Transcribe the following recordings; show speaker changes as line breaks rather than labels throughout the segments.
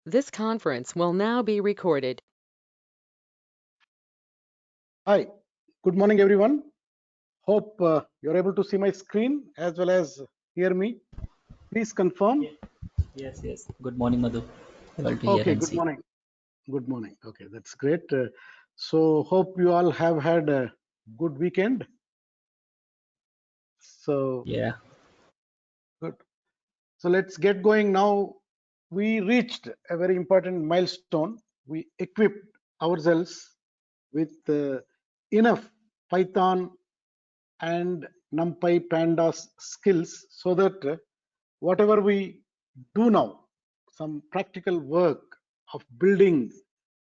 This conference will now be recorded.
Hi, good morning, everyone. Hope you're able to see my screen as well as hear me. Please confirm.
Yes. Good morning, Madhu. Able to hear
Okay,
and
good
see.
morning. Good morning. Okay, that's great. So, hope you all have had a good weekend. So,
Yeah.
good. So, let's get going now. We reached a very important milestone. We equipped ourselves with enough Python and NumPy Pandas skills so that whatever we do now, some practical work of building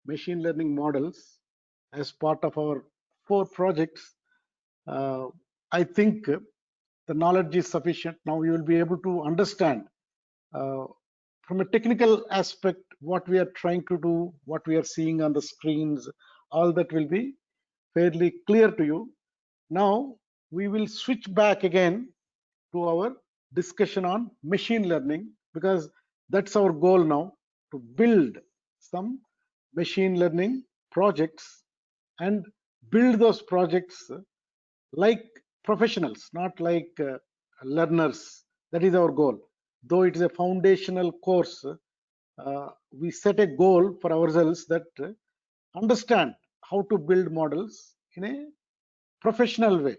machine learning models as part of our 4 projects, uh, I think the knowledge is sufficient. Now you will be able to understand uh, from a technical aspect what we are trying to do, what we are seeing on the screens, all that will be fairly clear to you. Now we will switch back again to our discussion on machine learning, because that's our goal now, to build some machine learning projects and build those projects like professionals, not like learners. That is our goal. Though it is a foundational course, we set a goal for ourselves that understand how to build models in a professional way,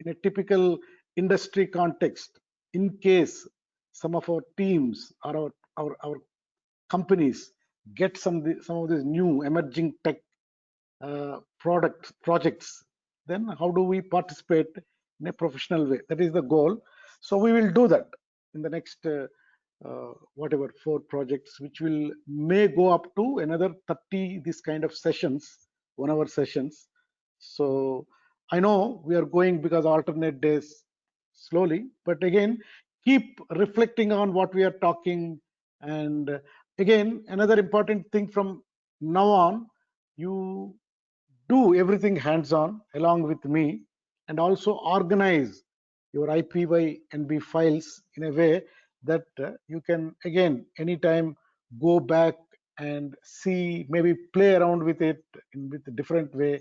in a typical industry context, in case some of our teams or our companies get some of these new emerging tech product projects, then how do we participate in a professional way? That is the goal. So we will do that in the next whatever 4 projects, which will may go up to another 30 this kind of sessions, 1 hour sessions. So I know we are going because alternate days slowly, but again keep reflecting on what we are talking. And again, another important thing, from now on you do everything hands-on along with me, and also organize your IPYNB files in a way that you can again anytime go back and see, maybe play around with it with a different way,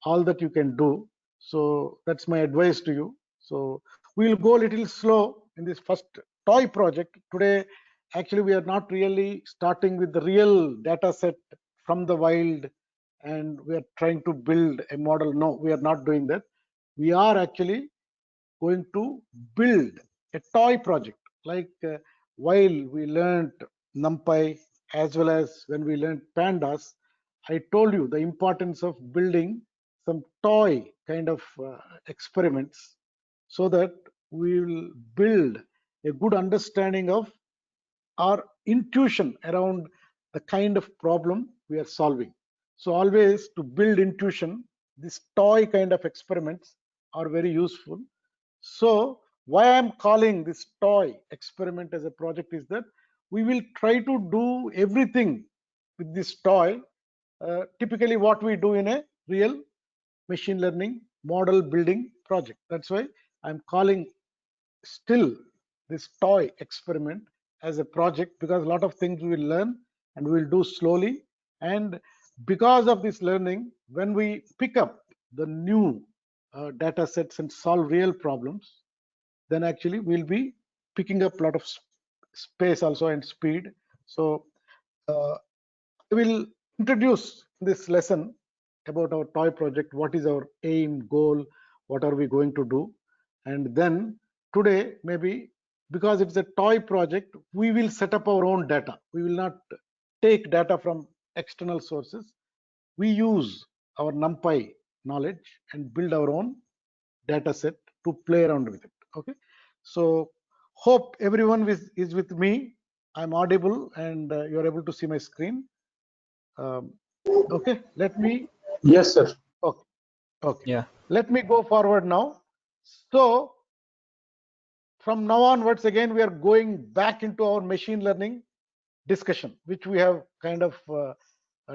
all that you can do. So that's my advice to you. So we'll go a little slow in this first toy project today. Actually, we are not really starting with the real data set from the wild and we are trying to build a model. No, we are not doing that. We are actually going to build a toy project, like while we learned NumPy as well as when we learned Pandas. I told you the importance of building some toy kind of experiments so that we will build a good understanding of our intuition around the kind of problem we are solving. So always, to build intuition, these toy kind of experiments are very useful. So why I'm calling this toy experiment as a project is that we will try to do everything with this toy, typically what we do in a real machine learning model building project. That's why I'm calling still this toy experiment as a project, because a lot of things we will learn and we will do slowly. And because of this learning, when we pick up the new data sets and solve real problems, then actually we'll be picking up a lot of space also and speed. So uh, I will introduce this lesson about our toy project. What is our aim, goal? What are we going to do? And then today, maybe because it's a toy project, we will set up our own data. We will not take data from external sources. We use our NumPy knowledge and build our own data set to play around with it. Okay. So hope everyone is with me. I'm audible and you're able to see my screen. Um, okay, let me.
Yes, sir.
Okay, okay.
Yeah.
Let me go forward now. So from now onwards, again, we are going back into our machine learning discussion, which we have kind of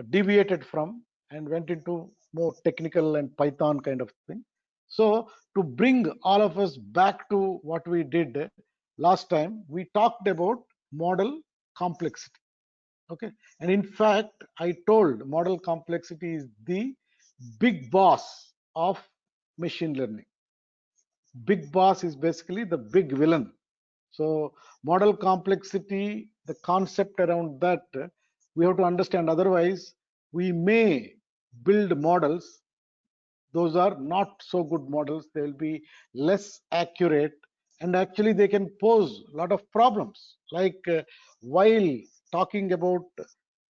deviated from and went into more technical and Python kind of thing. So to bring all of us back to what we did last time, we talked about model complexity. Okay, and in fact, I told model complexity is the big boss of machine learning. Big boss is basically the big villain. So model complexity, the concept around that, we have to understand. Otherwise, we may build models. Those are not so good models. They will be less accurate, and actually they can pose a lot of problems. Like while talking about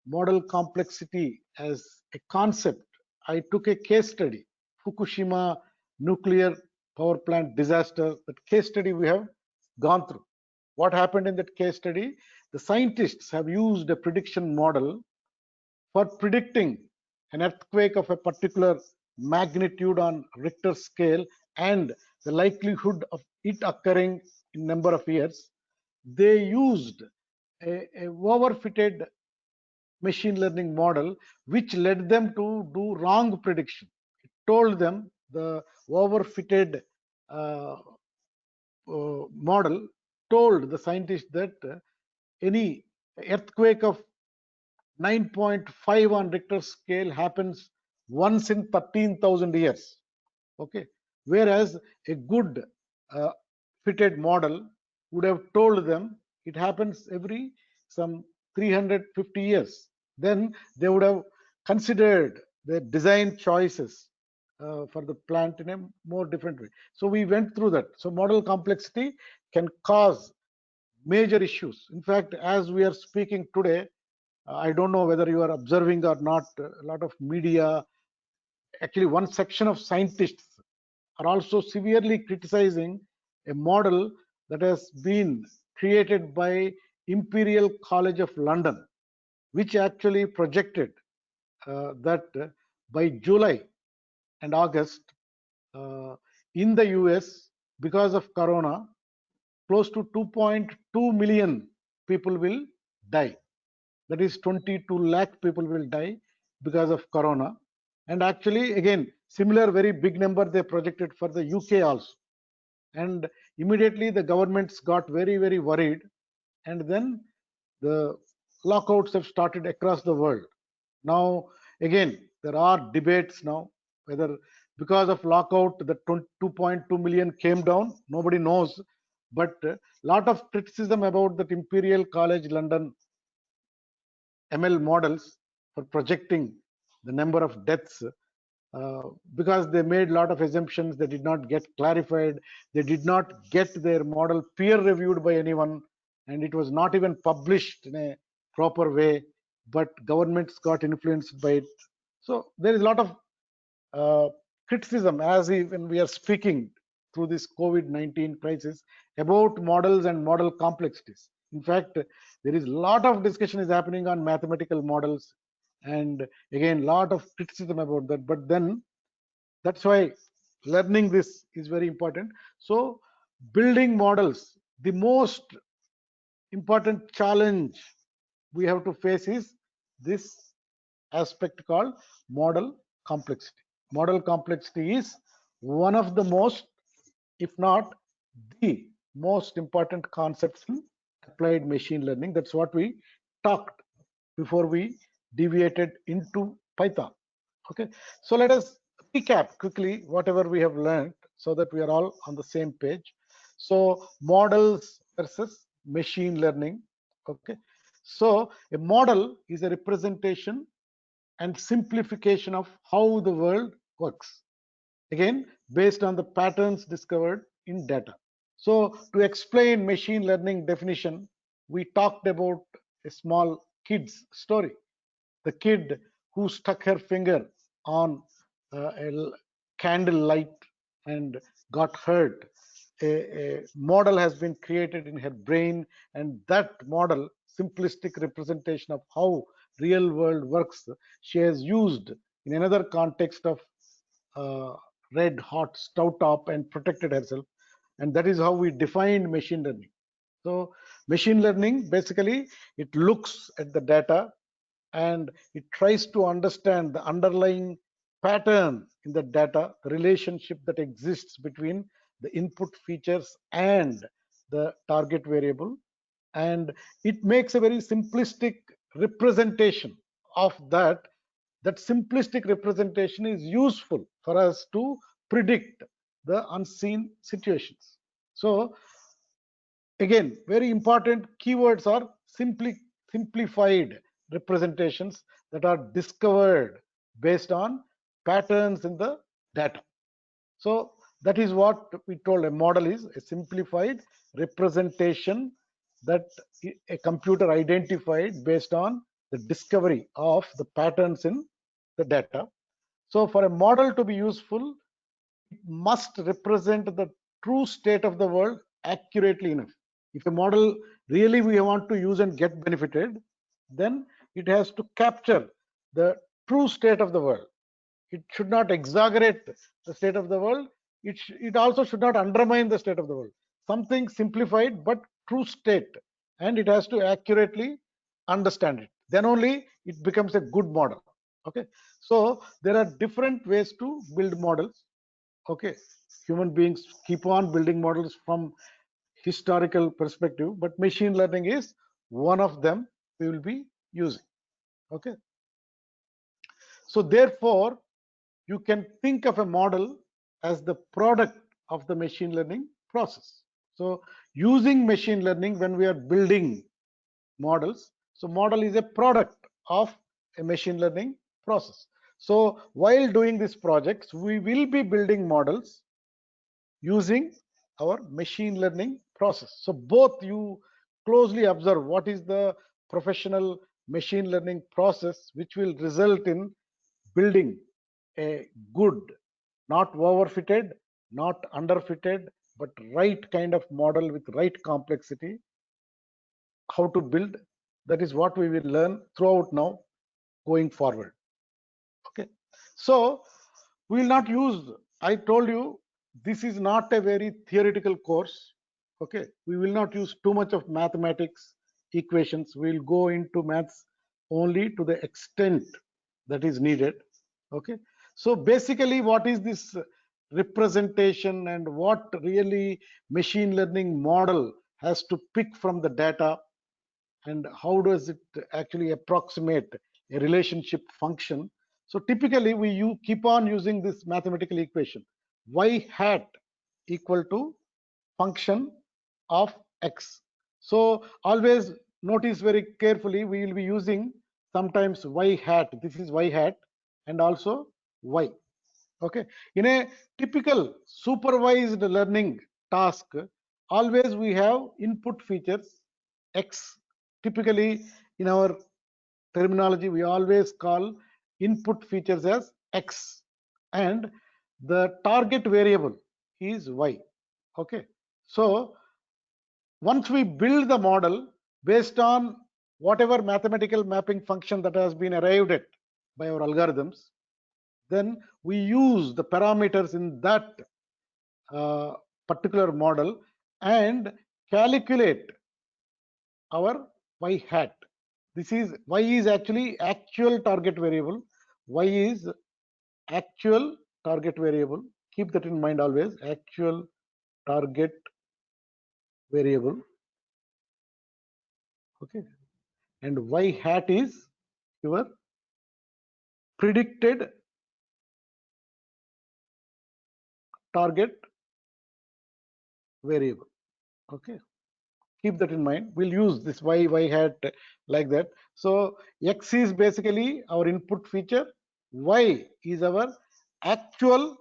model complexity as a concept, I took a case study, Fukushima nuclear power plant disaster. That case study we have gone through. What happened in that case study? The scientists have used a prediction model for predicting an earthquake of a particular magnitude on Richter scale and the likelihood of it occurring in number of years. They used a overfitted machine learning model which led them to do wrong prediction. It told them, the overfitted uh, model told the scientists that any earthquake of 9.5 on Richter scale happens once in 13,000 years. Okay, whereas a good uh, fitted model would have told them it happens every some 350 years. Then they would have considered the design choices for the plant in a more different way. So we went through that. So model complexity can cause major issues. In fact, as we are speaking today, I don't know whether you are observing or not, a lot of media, actually one section of scientists are also severely criticizing a model that has been created by Imperial College of London, which actually projected that by July and August uh, in the US, because of Corona, close to 2.2 million people will die. That is 22 lakh people will die because of Corona. And actually, again, similar very big number they projected for the UK also. And immediately the governments got very, very worried. And then the lockouts have started across the world. Now, again, there are debates now whether because of lockout the 2.2 million came down. Nobody knows. But a lot of criticism about that Imperial College London ML models for projecting the number of deaths uh, because they made a lot of assumptions. They did not get clarified. They did not get their model peer reviewed by anyone, and it was not even published in a proper way. But governments got influenced by it. So there is a lot of criticism as when we are speaking through this COVID-19 crisis about models and model complexities. In fact, there is a lot of discussion is happening on mathematical models, and again, lot of criticism about that. But then that's why learning this is very important. So building models, the most important challenge we have to face is this aspect called model complexity. Model complexity is one of the most, if not the most important concepts in applied machine learning. That's what we talked before we deviated into Python. Okay, so let us recap quickly whatever we have learned so that we are all on the same page. So models versus machine learning. Okay, so a model is a representation and simplification of how the world works, again based on the patterns discovered in data. So to explain machine learning definition, we talked about a small kid's story, the kid who stuck her finger on a candle light and got hurt. A model has been created in her brain, and that model, simplistic representation of how real world works, she has used in another context of uh, red hot stove top and protected herself. And that is how we defined machine learning. So machine learning, basically, it looks at the data and it tries to understand the underlying pattern in the data, the relationship that exists between the input features and the target variable. And it makes a very simplistic representation of that simplistic representation is useful for us to predict the unseen situations. So again, very important keywords are simplified representations that are discovered based on patterns in the data. So that is what we told a model is a simplified representation that a computer identified based on the discovery of the patterns in the data. So for a model to be useful, it must represent the true state of the world accurately enough. If a model really we want to use and get benefited, then it has to capture the true state of the world. It should not exaggerate the state of the world. It also should not undermine the state of the world. Something simplified but true state, and it has to accurately understand it. Then only it becomes a good model. Okay, so there are different ways to build models. Okay, human beings keep on building models from historical perspective, but machine learning is one of them we will be using. Okay, so therefore you can think of a model as the product of the machine learning process. So using machine learning when we are building models, so model is a product of a machine learning process. So while doing these projects, we will be building models using our machine learning process. So both you closely observe what is the professional machine learning process which will result in building a good, not overfitted, not underfitted, but right kind of model with right complexity. How to build, that is what we will learn throughout now going forward. Okay, so we will not use, I told you this is not a very theoretical course. Okay, we will not use too much of mathematics equations. We will go into maths only to the extent that is needed. Okay, so basically what is this representation and what really machine learning model has to pick from the data, and how does it actually approximate a relationship function. So typically you keep on using this mathematical equation, y hat equal to function of x. So always notice very carefully, we will be using sometimes y hat, this is y hat, and also y. Okay, in a typical supervised learning task, always we have input features x. Typically in our terminology we always call input features as x, and the target variable is y. Okay, so once we build the model based on whatever mathematical mapping function that has been arrived at by our algorithms, then we use the parameters in that particular model and calculate our y hat. This is y is actually actual target variable. Y is actual target variable. Keep that in mind always. Actual target variable. Okay, and y hat is your predicted target variable. Okay, keep that in mind. We'll use this y hat like that. So x is basically our input feature, y is our actual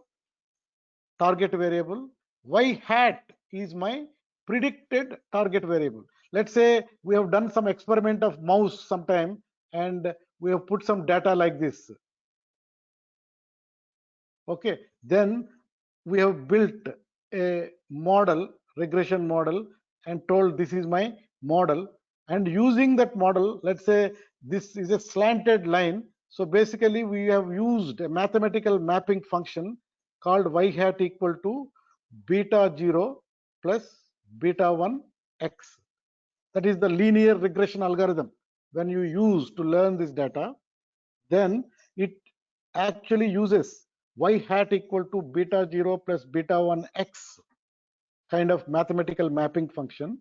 target variable, y hat is my predicted target variable. Let's say we have done some experiment of mouse sometime and we have put some data like this. Okay, then we have built a model, regression model, and told this is my model, and using that model, let's say this is a slanted line. So basically we have used a mathematical mapping function called y hat equal to beta 0 plus beta 1 x. That is the linear regression algorithm. When you use to learn this data, then it actually uses y hat equal to beta 0 plus beta 1 x kind of mathematical mapping function.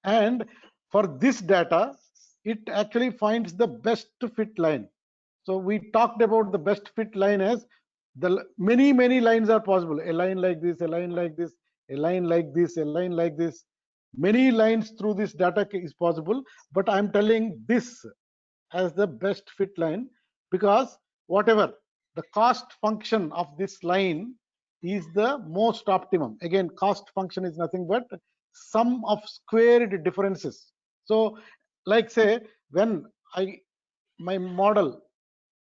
And for this data, it actually finds the best fit line. So we talked about the best fit line as the many lines are possible. A line like this, a line like this, a line like this, a line like this. Many lines through this data is possible, but I'm telling this as the best fit line because whatever the cost function of this line is the most optimum. Again, cost function is nothing but sum of squared differences. So like say when my model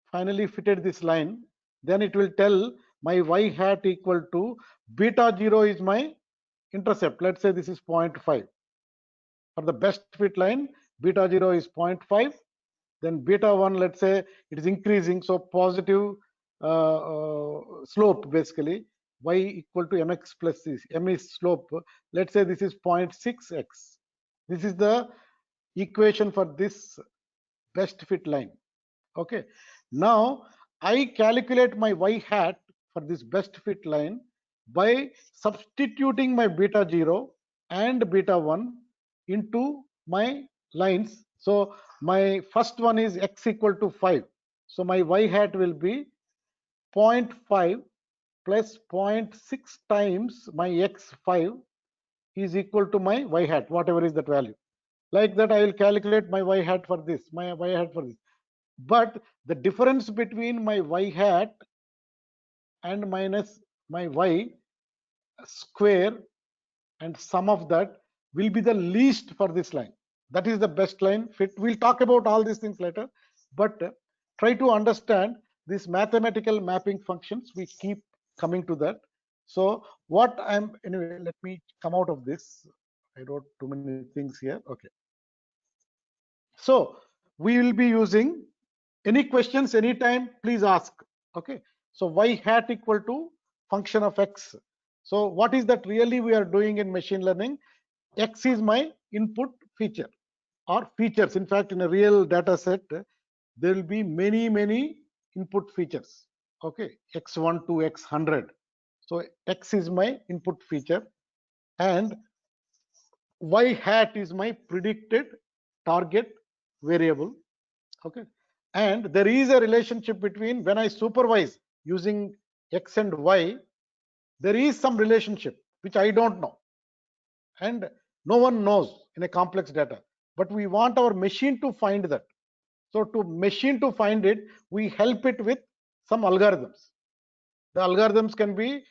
finally fitted this line, then it will tell my y hat equal to beta 0 is my intercept. Let's say this is 0.5. For the best fit line, beta 0 is 0.5. Then beta 1, let's say it is increasing, so positive slope basically. Y equal to mx plus c. M is slope. Let's say this is 0.6x. This is the equation for this best fit line. Okay. Now I calculate my y hat for this best fit line by substituting my beta 0 and beta 1 into my lines. So my first one is x equal to 5. So my y hat will be 0.5 plus 0.6 times my x5 is equal to my y hat, whatever is that value. Like that, I will calculate my y hat for this, my y hat for this. But the difference between my y hat and minus my y square and sum of that will be the least for this line. That is the best line fit. We'll talk about all these things later, but try to understand these mathematical mapping functions. We keep coming to that. So what anyway, let me come out of this. I wrote too many things here. Okay. So we will be using any questions anytime, please ask. Okay. So y hat equal to function of x. So what is that really we are doing in machine learning? X is my input feature or features. In fact, in a real data set, there will be many input features. Okay, x1 to x100. So x is my input feature and y hat is my predicted target variable. Okay, and there is a relationship between when I supervise using x and y, there is some relationship which I don't know and no one knows in a complex data, but we want our machine to find that. So to machine to find it, we help it with some algorithms. The algorithms can be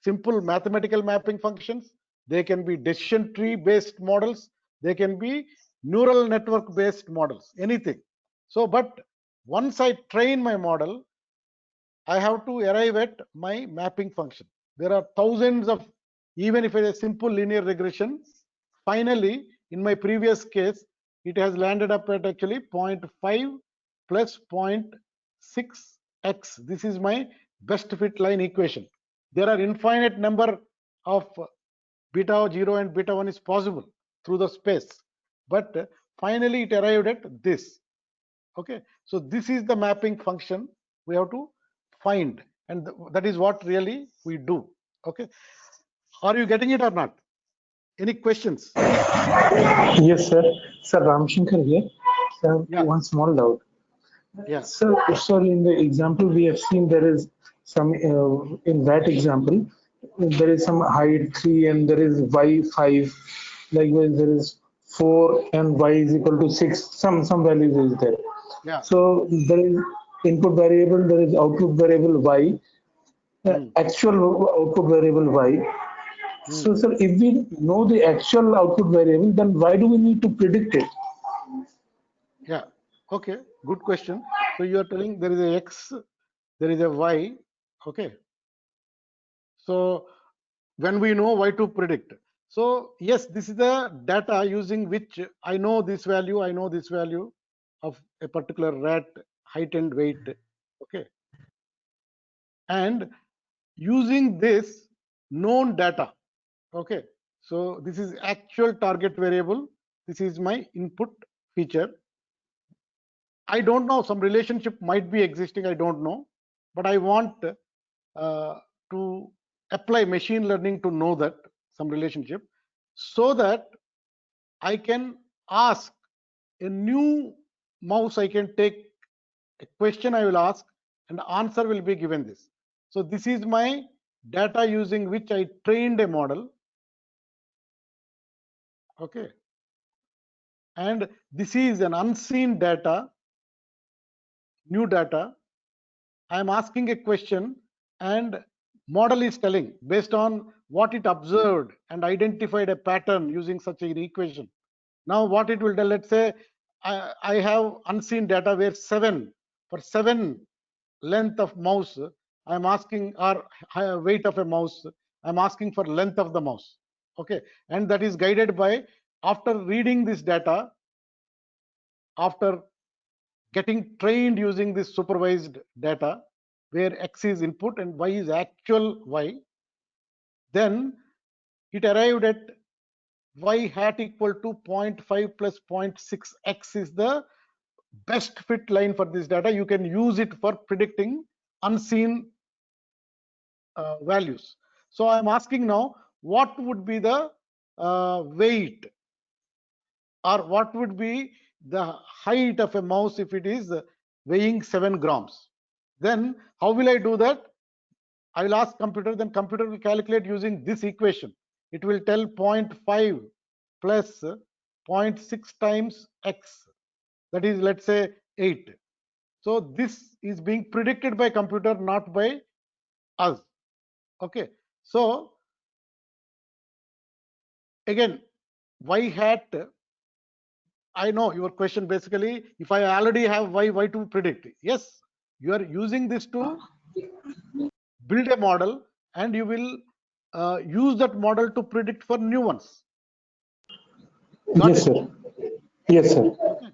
simple mathematical mapping functions, they can be decision tree based models, they can be neural network based models, anything. So but once I train my model, I have to arrive at my mapping function. There are thousands of, even if it's a simple linear regression, finally in my previous case it has landed up at actually 0.5 plus 0.6x. This is my best fit line equation. There are infinite number of beta 0 and beta 1 is possible through the space, but finally it arrived at this. Okay, so this is the mapping function we have to find, and that is what really we do. Okay, are you getting it or not? Any questions?
Yes, sir. Sir, Ramshankar here. Sir,
Yeah.
one small doubt.
Yeah.
Sir, in the example we have seen, there is some, in that example, there is some height 3 and there is y 5. Likewise, there is 4 and y is equal to 6. Some values is there.
Yeah.
So there is input variable, there is output variable y, actual output variable y. So, sir, if we know the actual output variable, then why do we need to predict it?
Yeah. Okay. Good question. So you are telling there is a x, there is a y. Okay. So when we know why to predict. So yes, this is the data using which I know this value, I know this value of a particular rat height and weight. Okay. And using this known data. Okay. So this is actual target variable. This is my input feature. I don't know, some relationship might be existing, I don't know, but I want to apply machine learning to know that some relationship so that I can ask a new mouse I can take, a question I will ask, and answer will be given this. So this is my data using which I trained a model. Okay. And this is an unseen data, new data. I am asking a question and model is telling based on what it observed and identified a pattern using such an equation. Now what it will tell, let's say I have unseen data where 7, for 7 length of mouse, I'm asking, or weight of a mouse, I'm asking for length of the mouse. Okay, and that is guided by, after reading this data, after getting trained using this supervised data where x is input and y is actual y, then it arrived at y hat equal to 0.5 plus 0.6x is the best fit line for this data. You can use it for predicting unseen values. So I'm asking now, what would be the weight, or what would be the height of a mouse if it is weighing 7 grams? Then how will I do that? I will ask computer, then computer will calculate using this equation. It will tell 0.5 plus 0.6 times x, that is, let's say 8. So this is being predicted by computer, not by us. Okay, so again, y hat, I know your question basically, if I already have y to predict? Yes, you are using this to build a model, and you will use that model to predict for new ones. Got
Yes,
it?
sir. Yes, sir.
Okay.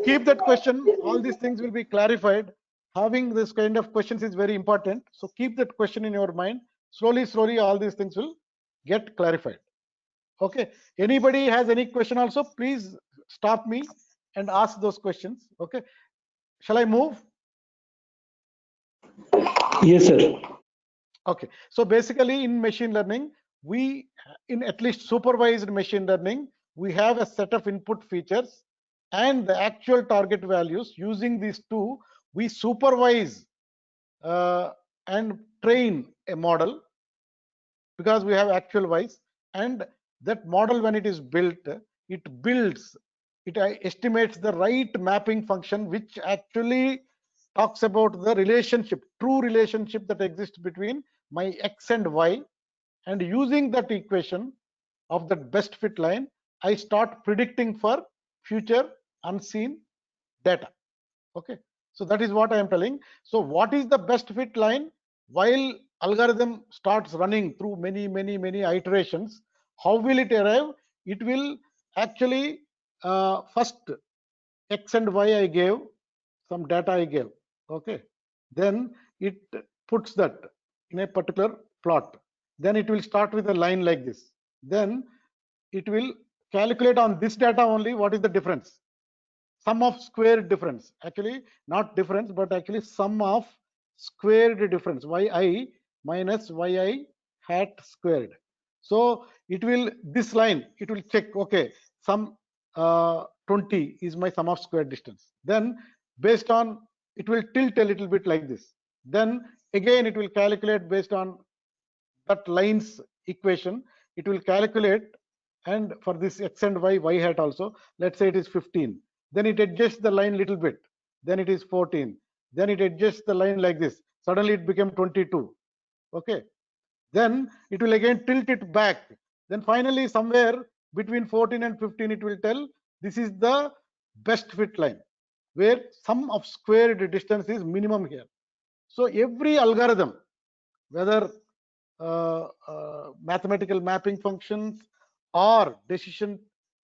Keep that question. All these things will be clarified. Having this kind of questions is very important. So keep that question in your mind. Slowly, all these things will get clarified. Okay. Anybody has any question also, please stop me and ask those questions. Okay. Shall I move?
Yes, sir.
Okay. So basically in machine learning, we, in at least supervised machine learning, we have a set of input features and the actual target values. Using these two, we supervise and train a model, because we have actual wise, and that model, when it is built, it estimates the right mapping function which actually talks about the relationship, true relationship that exists between my x and y. And using that equation of that best fit line, I start predicting for future unseen data. Okay, so that is what I am telling. So what is the best fit line? While algorithm starts running through many iterations, how will it arrive? It will actually first x and y I gave, some data I gave. Okay, then it puts that in a particular plot. Then it will start with a line like this. Then it will calculate on this data only what is the difference, sum of squared difference, actually not difference but actually sum of squared difference, yi minus yi hat squared. So it will, this line, it will check, okay, some 20 is my sum of squared distance. Then based on, it will tilt a little bit like this. Then again it will calculate based on that line's equation. It will calculate, and for this x and y hat also, let's say it is 15. Then it adjusts the line little bit. Then it is 14. Then it adjusts the line like this. Suddenly it became 22. Okay. Then it will again tilt it back. Then finally somewhere between 14 and 15 it will tell this is the best fit line, where sum of squared distance is minimum here. So every algorithm, whether mathematical mapping functions or decision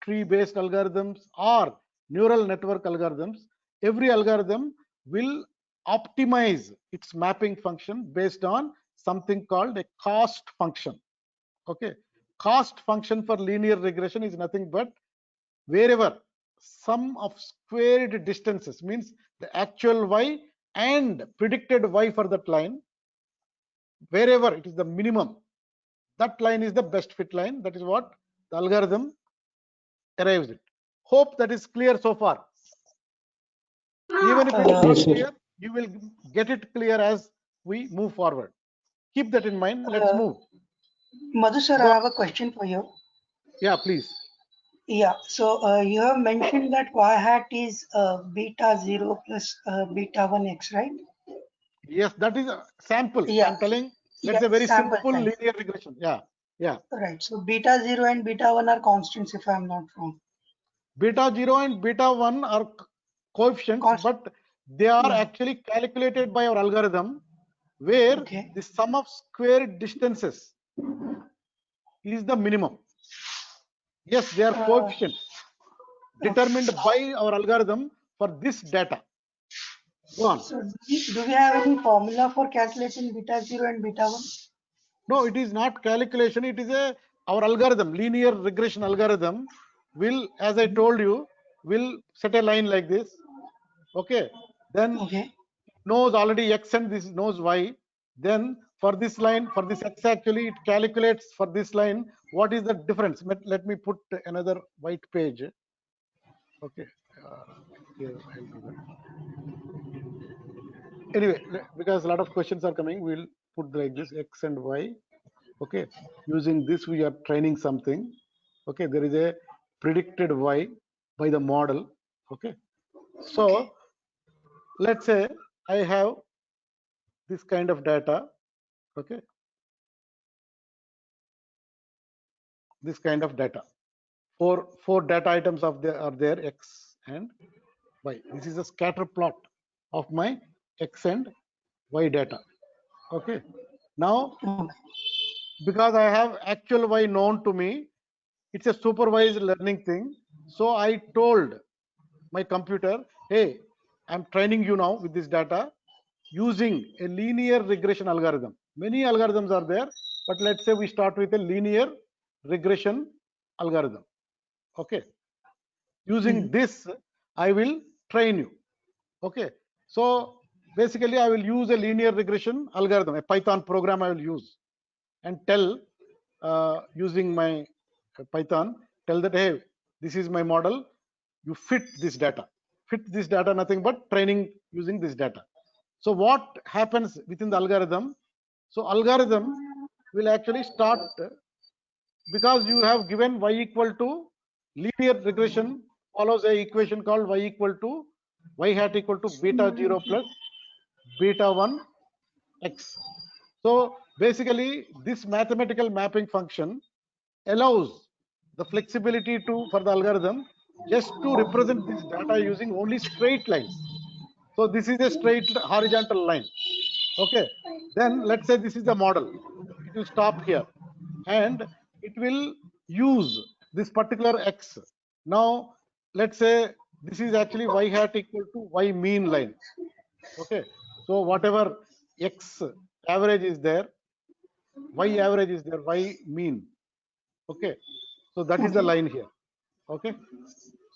tree based algorithms or neural network algorithms, every algorithm will optimize its mapping function based on something called a cost function. Okay, cost function for linear regression is nothing but wherever sum of squared distances, means the actual y and predicted y for that line, wherever it is the minimum, that line is the best fit line. That is what the algorithm arrives at. hope that is clear so far. Even if it is not
Yes, sir.
clear, you will get it clear as we move forward. Keep that in mind. Let's move.
Madhu sir, I have a question for you.
Yeah, please.
Yeah, so you have mentioned that y hat is beta 0 plus beta 1x, right?
Yes, that is a sample.
Yeah.
I'm telling. Let's
Yeah,
say very
sample
simple
size.
linear regression. Yeah, yeah.
Right. So beta 0 and beta 1 are constants, if I'm not wrong.
Beta 0 and beta 1 are coefficients, but they are
Yeah.
actually calculated by our algorithm, where
Okay.
the sum of square distances is the minimum. Yes, they are coefficients determined by our algorithm for this data. Go on.
So do we have any formula for calculating beta 0 and beta 1?
No, it is not calculation. It is our algorithm, linear regression algorithm will, as I told you, will set a line like this. Okay. Then
Okay.
knows already x and this knows y. Then for this line, for this x actually, it calculates for this line what is the difference. Let me put another white page. Okay. Here I'll do that. Anyway, because a lot of questions are coming, we'll put like this x and y. Okay, using this we are training something. Okay, there is a predicted y by the model. Okay, so let's say I have this kind of data. Okay, this kind of data. Four data items are there x and y. This is a scatter plot of my x and y data. Okay, now because I have actual y known to me, it's a supervised learning thing. So I told my computer, hey, I'm training you now with this data using a linear regression algorithm. Many algorithms are there, but let's say we start with a linear regression algorithm. Okay. Using this, I will train you. Okay. So basically, I will use a linear regression algorithm, a Python program I will use, and tell using my Python, tell that, hey, this is my model. You fit this data. Fit this data, nothing but training using this data. So what happens within the algorithm? So algorithm will actually start, because you have given y equal to linear regression follows a equation called y equal to y hat equal to beta 0 plus beta 1 x. So basically this mathematical mapping function allows the flexibility for the algorithm just to represent this data using only straight lines. So this is a straight horizontal line. Okay. Then let's say this is the model. It will stop here and it will use this particular x. Now let's say this is actually y hat equal to y mean line. Okay. So whatever x average is there, y average is there, y mean. Okay. So that is the line here. Okay.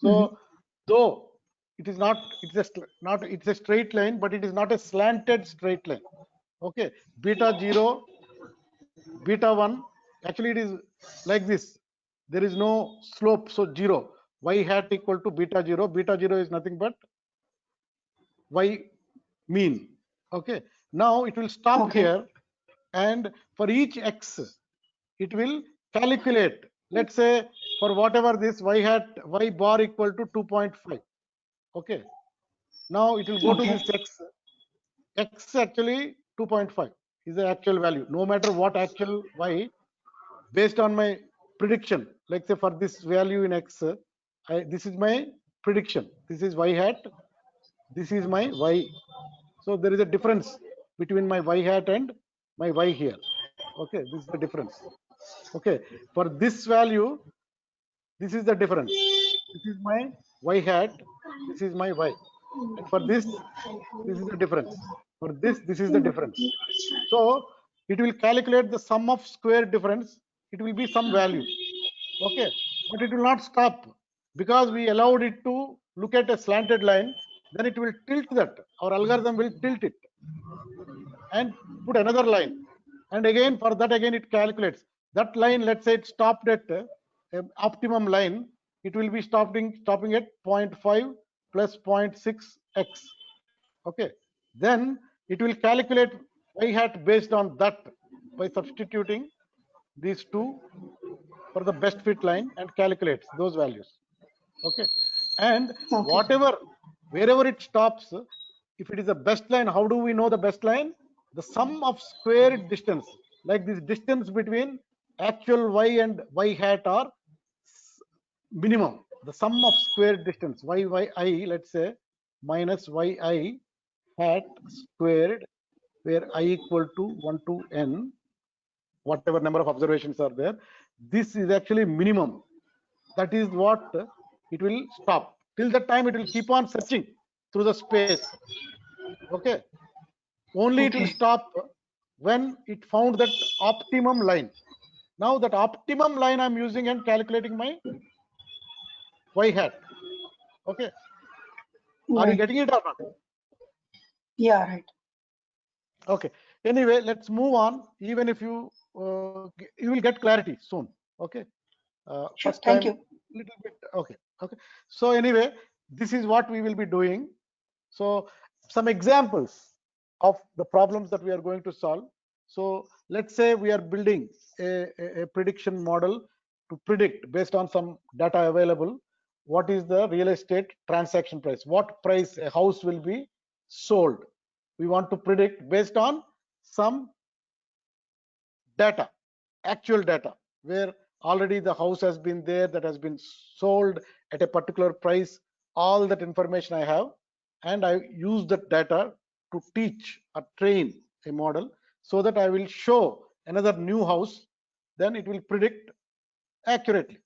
So though it is not, it's a straight line, but it is not a slanted straight line. Okay. Beta 0, beta 1, actually it is like this. There is no slope, so 0. Y hat equal to beta 0. Beta 0 is nothing but y mean. Okay. Now it will stop here, and for each x, it will calculate. Let's say for whatever this y bar equal to 2.5. Okay. Now it will go to this x. X actually 2.5 is the actual value. No matter what actual y, based on my prediction, like say for this value in x, this is my prediction. This is y hat. This is my y. So there is a difference between my y hat and my y here. Okay, this is the difference. Okay, for this value, this is the difference. This is my y hat. This is my y. And for this is the difference. For this is the difference. So it will calculate the sum of square difference. It will be some value. Okay, but it will not stop because we allowed it to look at a slanted line. Then it will tilt that. Our algorithm will tilt it and put another line. And again, for that, again, it calculates that line. Let's say it stopped at optimum line. it will be stopping at 0.5 plus 0.6x. Okay, then it will calculate y hat based on that by substituting these two for the best fit line and calculates those values. Okay, and
Okay.
wherever it stops, if it is the best line, how do we know the best line? The sum of squared distance, like this distance between actual y and y hat are minimum. The sum of squared distance yi, let's say, minus yi hat squared, where I equal to 1 to n, whatever number of observations are there. This is actually minimum. That is what it will stop. Till that time, it will keep on searching through the space. Okay. Only it will stop when it found that optimum line. Now that optimum line I'm using and calculating my y hat. Okay. Are you
Right.
getting it or not?
Yeah, right.
Okay. Anyway, let's move on. Even if you will get clarity soon. Okay.
Sure.
First
Thank
time,
you.
little bit. Okay. Okay. So anyway, this is what we will be doing. So some examples of the problems that we are going to solve. So let's say we are building a prediction model to predict based on some data available, what is the real estate transaction price, what price a house will be sold. We want to predict based on some data, actual data, where already the house has been there, that has been sold at a particular price, all that information I have, and I use that data to teach or train a model so that I will show another new house, then it will predict accurately.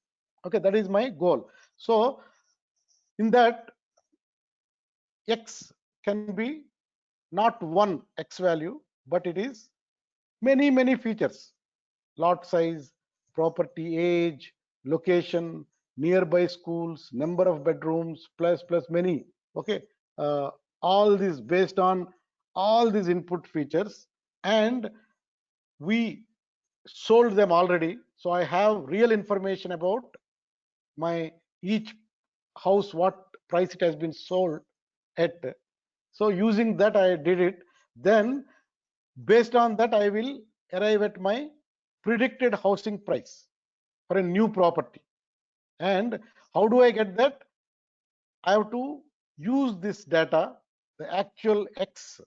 Okay, that is my goal. So in that, x can be not one x value, but it is many features: lot size, property age, location, nearby schools, number of bedrooms, plus many. Okay, all this based on all these input features, and we sold them already. So I have real information about my each house, what price it has been sold at. So using that, I did it. Then based on that, I will arrive at my predicted housing price for a new property. And how do I get that? I have to use this data, the actual x.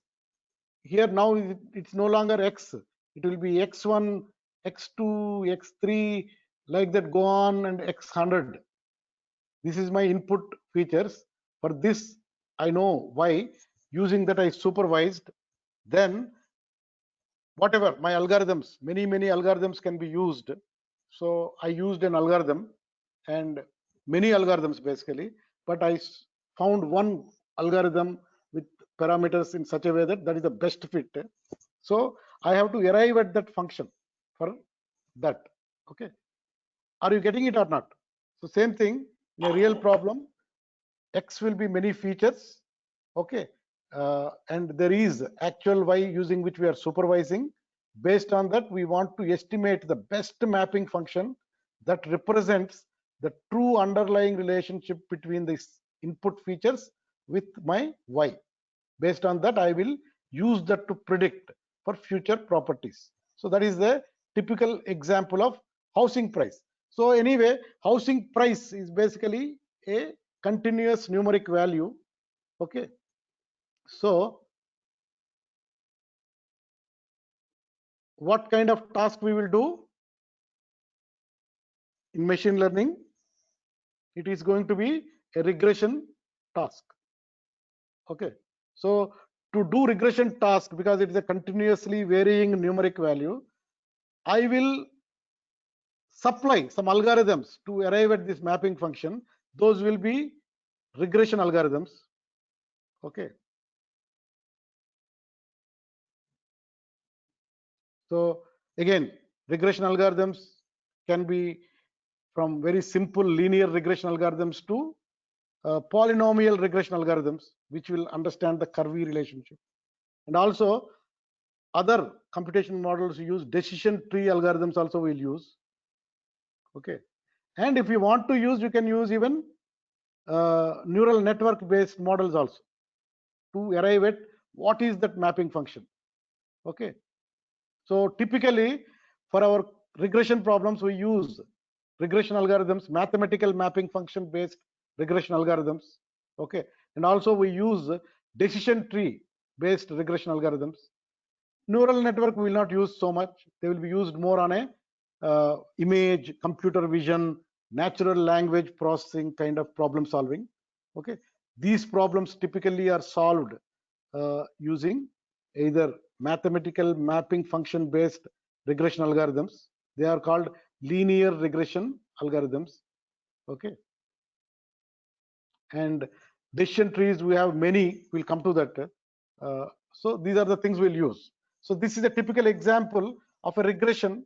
Here now it's no longer x, it will be x1, x2, x3, like that go on, and x100. This is my input features. For this, I know why. Using that, I supervised. Then whatever my algorithms, many algorithms can be used. So I used an algorithm and many algorithms basically, but I found one algorithm with parameters in such a way that that is the best fit. So I have to arrive at that function for that. Okay, are you getting it or not? So same thing in a real problem, x will be many features. Okay, and there is actual y using which we are supervising. Based on that, we want to estimate the best mapping function that represents the true underlying relationship between these input features with my y. Based on that, I will use that to predict for future properties. So that is the typical example of housing price. So anyway, housing price is basically a continuous numeric value. Okay, so what kind of task we will do in machine learning? It is going to be a regression task. Okay, so to do regression task, because it is a continuously varying numeric value, I will supply some algorithms to arrive at this mapping function. Those will be regression algorithms. Okay, so again, regression algorithms can be from very simple linear regression algorithms to polynomial regression algorithms, which will understand the curvy relationship. And also other computation models use decision tree algorithms also will use. Okay, And if you want to use, you can use even neural network based models also to arrive at what is that mapping function. Okay, so typically for our regression problems we use regression algorithms, mathematical mapping function based regression algorithms. Okay, and also we use decision tree based regression algorithms. Neural network we will not use so much. They will be used more on a image, computer vision, natural language processing kind of problem solving. Okay, these problems typically are solved using either mathematical mapping function based regression algorithms. They are called linear regression algorithms. Okay, and decision trees we have many. We'll come to that. So these are the things we'll use. So this is a typical example of a regression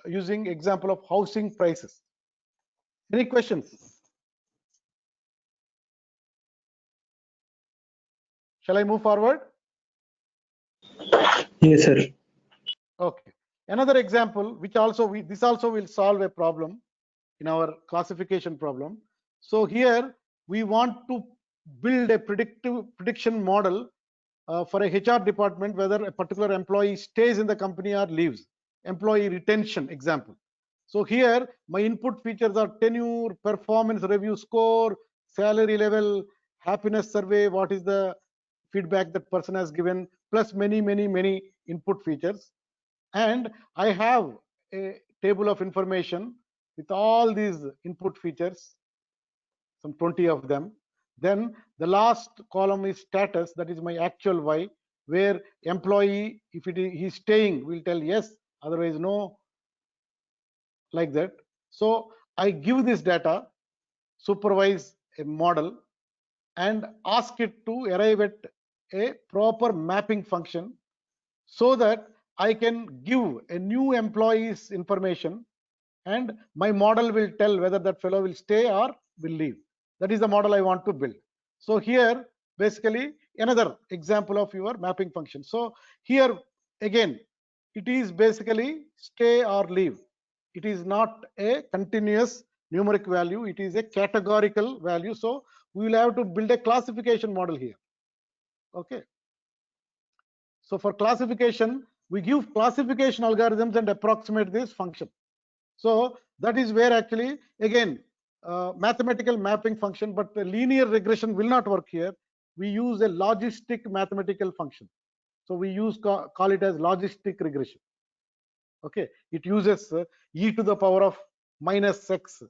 using example of housing prices. Any questions? Shall I move forward?
Yes, sir.
Okay. Another example, which also this also will solve a problem in our classification problem. So here we want to build a prediction model for a HR department whether a particular employee stays in the company or leaves. Employee retention example. So here my input features are tenure, performance review score, salary level, happiness survey, what is the feedback that person has given, plus many input features. And I have a table of information with all these input features, some 20 of them. Then the last column is status, that is my actual Y, where employee, if he's staying, will tell yes, otherwise no, like that. So I give this data, supervise a model, and ask it to arrive at a proper mapping function so that I can give a new employee's information and my model will tell whether that fellow will stay or will leave. That is the model I want to build. So here basically another example of your mapping function. So here again it is basically stay or leave. It is not a continuous numeric value, it is a categorical value. So we will have to build a classification model here. Okay, so for classification we give classification algorithms and approximate this function. So that is where actually again mathematical mapping function, but the linear regression will not work here. We use a logistic mathematical function. So we use call it as logistic regression. Okay, it uses e to the power of minus x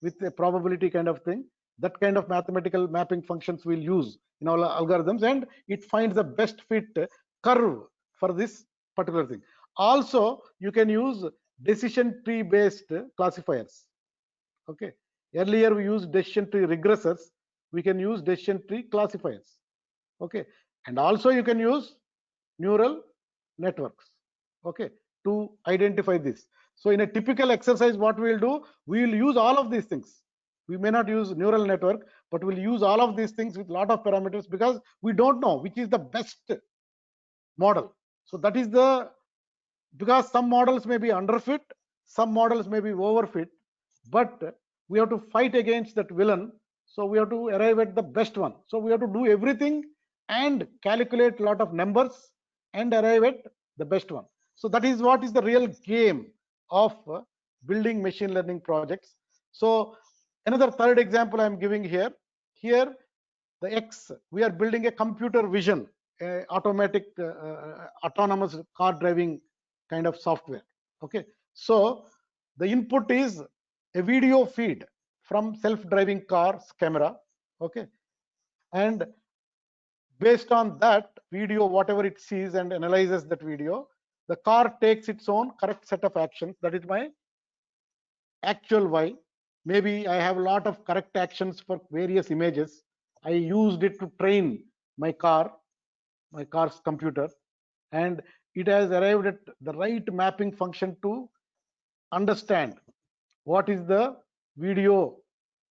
with a probability kind of thing. That kind of mathematical mapping functions we'll use in our algorithms, and it finds the best fit curve for this particular thing. Also you can use decision tree based classifiers. Okay, earlier we used decision tree regressors, we can use decision tree classifiers. Okay, and also you can use neural networks, okay, to identify this. So in a typical exercise what we will do, we will use all of these things. We may not use neural network, but we'll use all of these things with a lot of parameters because we don't know which is the best model. So that is the, because some models may be underfit, some models may be overfit, but we have to fight against that villain. So we have to arrive at the best one. So we have to do everything and calculate a lot of numbers and arrive at the best one. So that is what is the real game of building machine learning projects. So another third example I am giving here. Here the X, we are building a computer vision, automatic autonomous car driving kind of software. Okay, so the input is a video feed from self-driving car's camera. Okay, and based on that video, whatever it sees and analyzes that video, the car takes its own correct set of actions. That is my actual Y. Maybe I have a lot of correct actions for various images. I used it to train my car's computer, and it has arrived at the right mapping function to understand what is the video,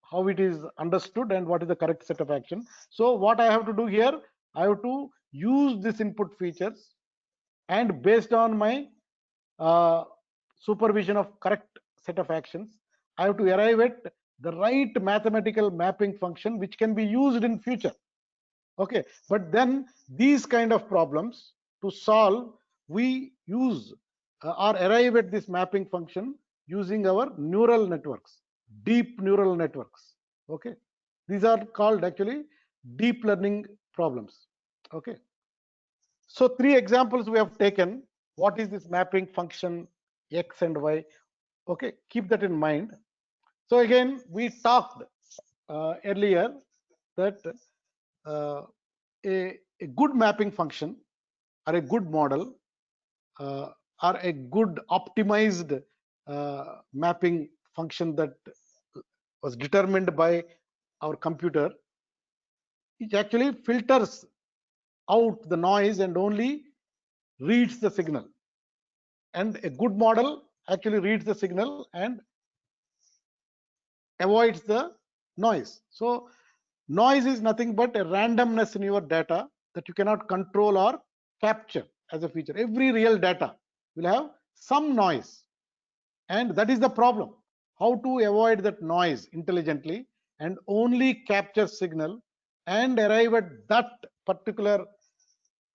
how it is understood, and what is the correct set of action. So what I have to do here, I have to use this input features, and based on my supervision of correct set of actions, I have to arrive at the right mathematical mapping function which can be used in future. Okay, but then these kind of problems to solve, we use or arrive at this mapping function using our neural networks, deep neural networks. Okay, these are called actually deep learning problems. Okay, so 3 examples we have taken. What is this mapping function x and y? Okay, keep that in mind. So again, we talked earlier that a good mapping function or a good model or a good optimized mapping function that was determined by our computer, it actually filters out the noise and only reads the signal. And a good model actually reads the signal and avoids the noise. So noise is nothing but a randomness in your data that you cannot control or capture as a feature. Every real data will have some noise, and that is the problem. How to avoid that noise intelligently and only capture signal and arrive at that particular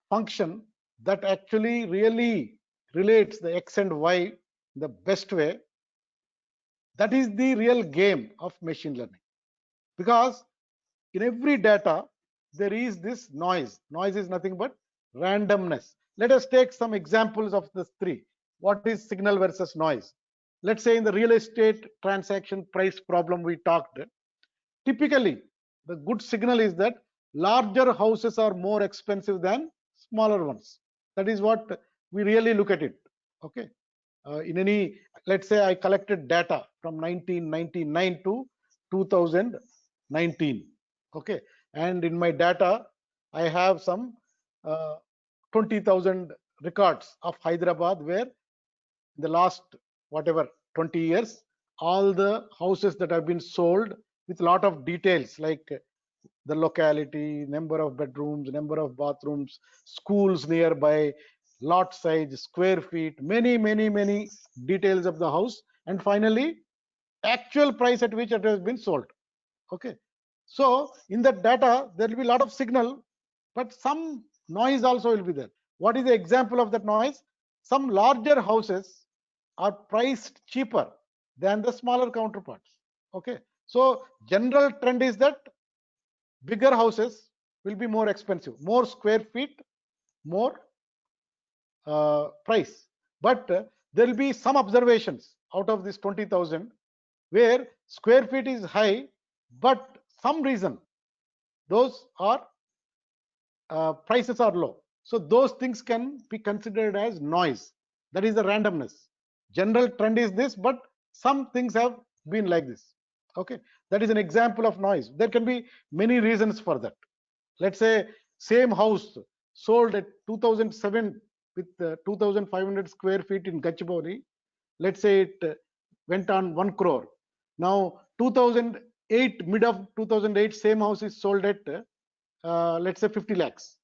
function that actually really relates the x and y the best way. That is the real game of machine learning, because in every data there is this noise. Noise is nothing but randomness. Let us take some examples of the 3. What is signal versus noise? Let's say in the real estate transaction price problem we talked, typically the good signal is that larger houses are more expensive than smaller ones. That is what we really look at it. Okay, in any, let's say I collected data from 1999 to 2019. Okay, and in my data I have some 20,000 records of Hyderabad, where in the last whatever 20 years all the houses that have been sold with a lot of details like the locality, number of bedrooms, number of bathrooms, schools nearby, lot size, square feet, many details of the house, and finally actual price at which it has been sold. Okay, so in that data there will be a lot of signal, but some noise also will be there. What is the example of that noise? Some larger houses are priced cheaper than the smaller counterparts. Okay, so general trend is that bigger houses will be more expensive, more square feet, more price. But there will be some observations out of this 20,000 where square feet is high, but some reason those are prices are low. So those things can be considered as noise. That is the randomness. General trend is this, but some things have been like this. Okay, that is an example of noise. There can be many reasons for that. Let's say same house sold at 2007 with 2,500 square feet in Gachibowli. Let's say it went on 1 crore. Now 2008, mid of 2008, same house is sold at let's say 50 lakhs.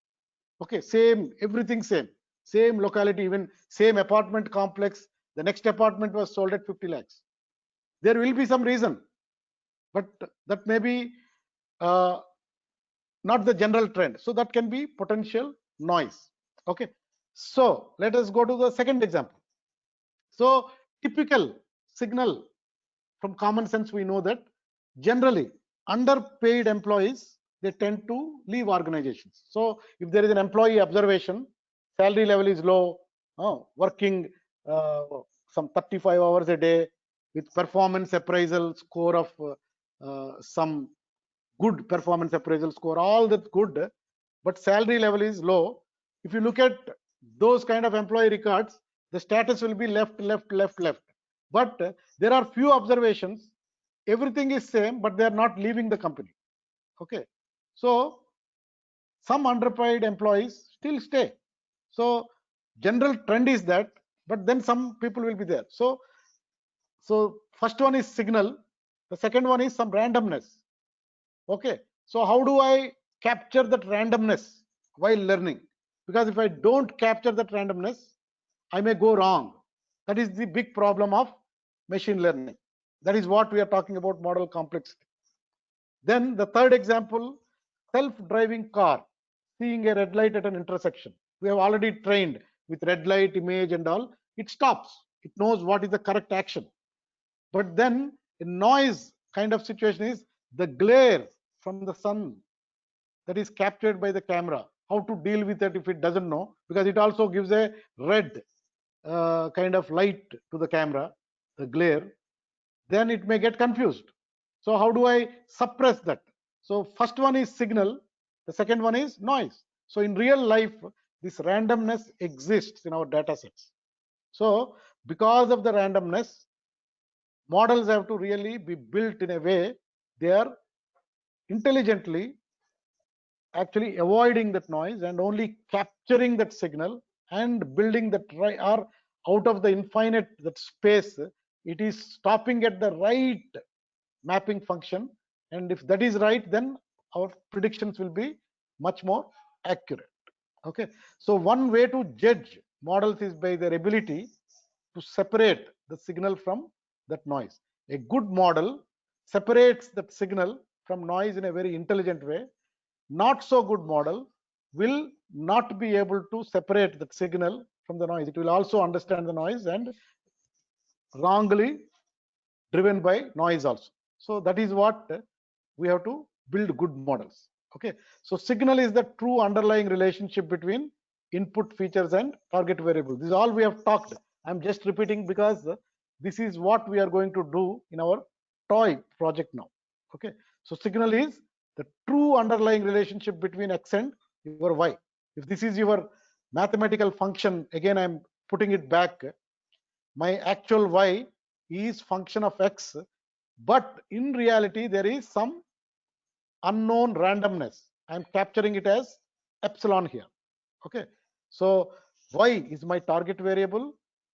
Okay, same, everything same locality, even same apartment complex. The next apartment was sold at 50 lakhs. There will be some reason, but that may be not the general trend. So that can be potential noise. Okay, so let us go to the second example. So typical signal, from common sense we know that generally underpaid employees, they tend to leave organizations. So if there is an employee observation, salary level is low, working some 35 hours a day with performance appraisal score of some good performance appraisal score, all that good, but salary level is low. If you look at those kind of employee records, the status will be left. But there are few observations, everything is same, but they are not leaving the company. Okay, so some underpaid employees still stay. So general trend is that, but then some people will be there. So first one is signal, the second one is some randomness. Okay, so how do I capture that randomness while learning? Because if I don't capture that randomness, I may go wrong. That is the big problem of machine learning. That is what we are talking about, model complexity. Then the third example, self-driving car seeing a red light at an intersection. We have already trained with red light image and all. It stops. It knows what is the correct action. But then a noise kind of situation is the glare from the sun that is captured by the camera. How to deal with it if it doesn't know, because it also gives a red kind of light to the camera, the glare. Then it may get confused. So how do I suppress that? So first one is signal, the second one is noise. So in real life, this randomness exists in our data sets. So because of the randomness, models have to really be built in a way they are intelligently actually avoiding that noise and only capturing that signal and building that right, or out of the infinite that space, it is stopping at the right mapping function, and if that is right, then our predictions will be much more accurate. Okay, so one way to judge models is by their ability to separate the signal from that noise. A good model separates that signal from noise in a very intelligent way. Not so good model will not be able to separate the signal from the noise. It will also understand the noise and wrongly driven by noise also. So that is what we have to build good models. Okay, so signal is the true underlying relationship between input features and target variable. This is all we have talked. I'm just repeating because this is what we are going to do in our toy project now. Okay, so signal is the true underlying relationship between x and your y. If this is your mathematical function, again I'm putting it back, my actual y is function of x, but in reality there is some unknown randomness. I'm capturing it as epsilon here. Okay, so y is my target variable,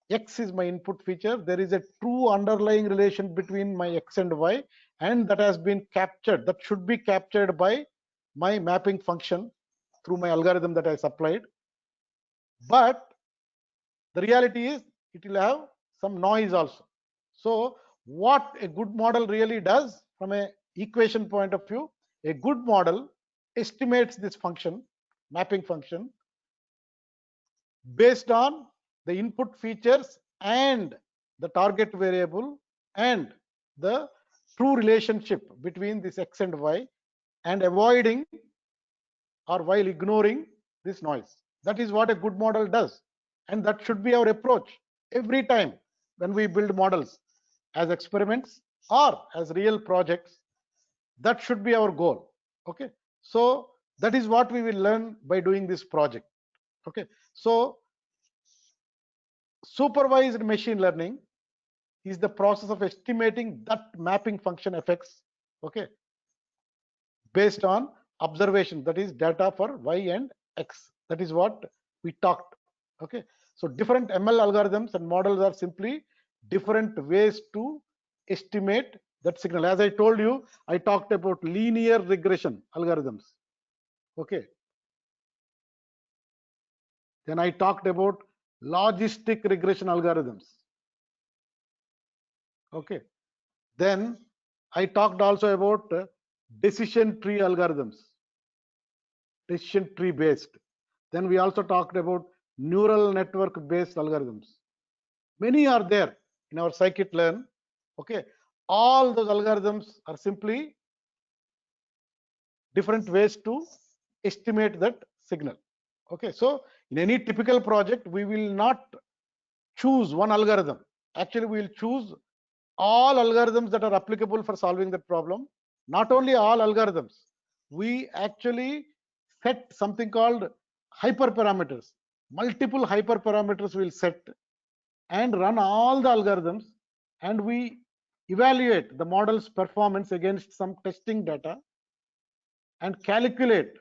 x is my input feature. There is a true underlying relation between my x and y, and that has been captured, that should be captured by my mapping function through my algorithm that I supplied. But the reality is it will have some noise also. So what a good model really does from a equation point of view, a good model estimates this function, mapping function, based on the input features and the target variable and the true relationship between this x and y, and avoiding or while ignoring this noise. That is what a good model does, and that should be our approach every time when we build models as experiments or as real projects. That should be our goal. Okay, so that is what we will learn by doing this project. Okay, so supervised machine learning is the process of estimating that mapping function effects, okay, based on observation, that is data for y and x. That is what we talked. Okay, so different ML algorithms and models are simply different ways to estimate that signal. As I told you, I talked about linear regression algorithms. Okay, then I talked about logistic regression algorithms. Okay, then I talked also about decision tree algorithms, decision tree based. Then we also talked about neural network based algorithms. Many are there in our scikit-learn. Okay, all those algorithms are simply different ways to estimate that signal. Okay, so in any typical project we will not choose one algorithm. Actually we will choose all algorithms that are applicable for solving that problem. Not only all algorithms, we actually set something called hyperparameters. Multiple hyperparameters will set and run all the algorithms, and we evaluate the model's performance against some testing data and calculate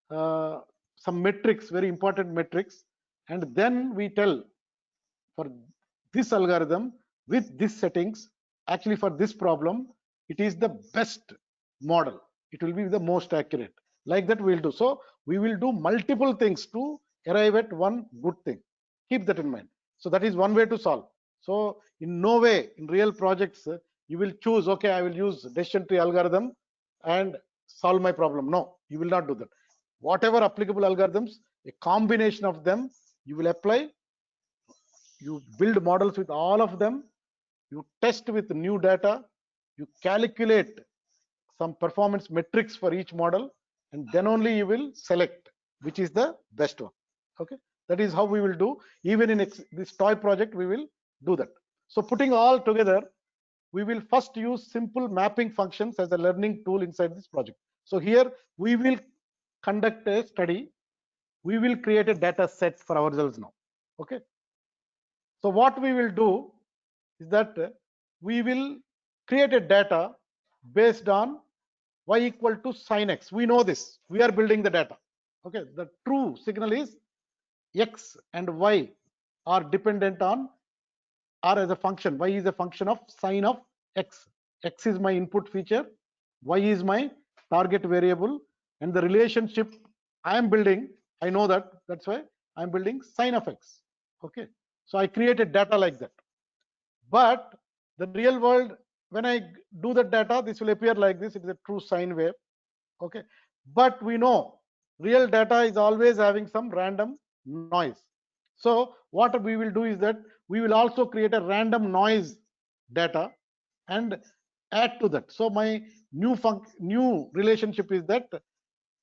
some metrics, very important metrics, and then we tell for this algorithm with these settings, actually for this problem, it is the best model. It will be the most accurate. Like that we'll do. So we will do multiple things to arrive at one good thing. Keep that in mind. So that is one way to solve. So in no way in real projects you will choose, okay, I will use decision tree algorithm and solve my problem. No, you will not do that. Whatever applicable algorithms, a combination of them you will apply. You build models with all of them, you test with new data, you calculate some performance metrics for each model, and then only you will select which is the best one. Okay, that is how we will do. Even in this toy project we will do that. So putting all together, we will first use simple mapping functions as a learning tool inside this project. So here we will conduct a study, we will create a data set for ourselves now. Okay, so what we will do is that we will create a data based on y equal to sin x. We know this, we are building the data. Okay, the true signal is x and y are dependent on, or as a function, y is a function of sin of x. X is my input feature, y is my target variable, and the relationship I am building, I know that, that's why I'm building sin of x. Okay, so I created data like that. But the real world, when I do the data, this will appear like this. It is a true sine wave. Okay, but we know real data is always having some random noise. So what we will do is that we will also create a random noise data and add to that. So my new relationship is that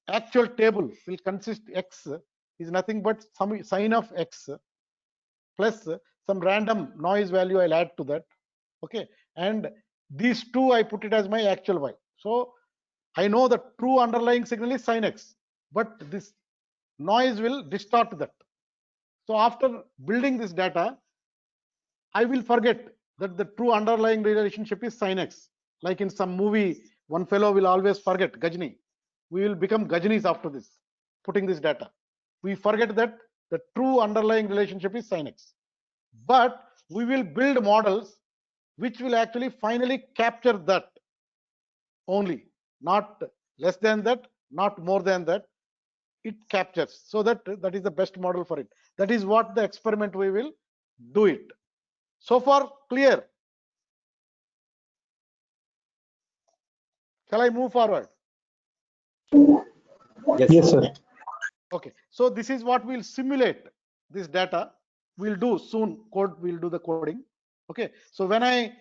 actual table will consist, x is nothing but some sine of x plus some random noise value I'll add to that. Okay, and these two I put it as my actual y. So I know the true underlying signal is sin x, but this noise will distort that. So after building this data, I will forget that the true underlying relationship is sin x. Like in some movie, one fellow will always forget, Gajni. We will become Gajnis after this, putting this data. We forget that the true underlying relationship is sin x. But we will build models which will actually finally capture that only, not less than that, not more than that. It captures, so that is the best model for it. That is what the experiment we will do it. So far clear? Shall I move forward?
Yes, sir.
Okay, so this is what we'll simulate this data. We'll do soon code, we'll do the coding. Okay, so when I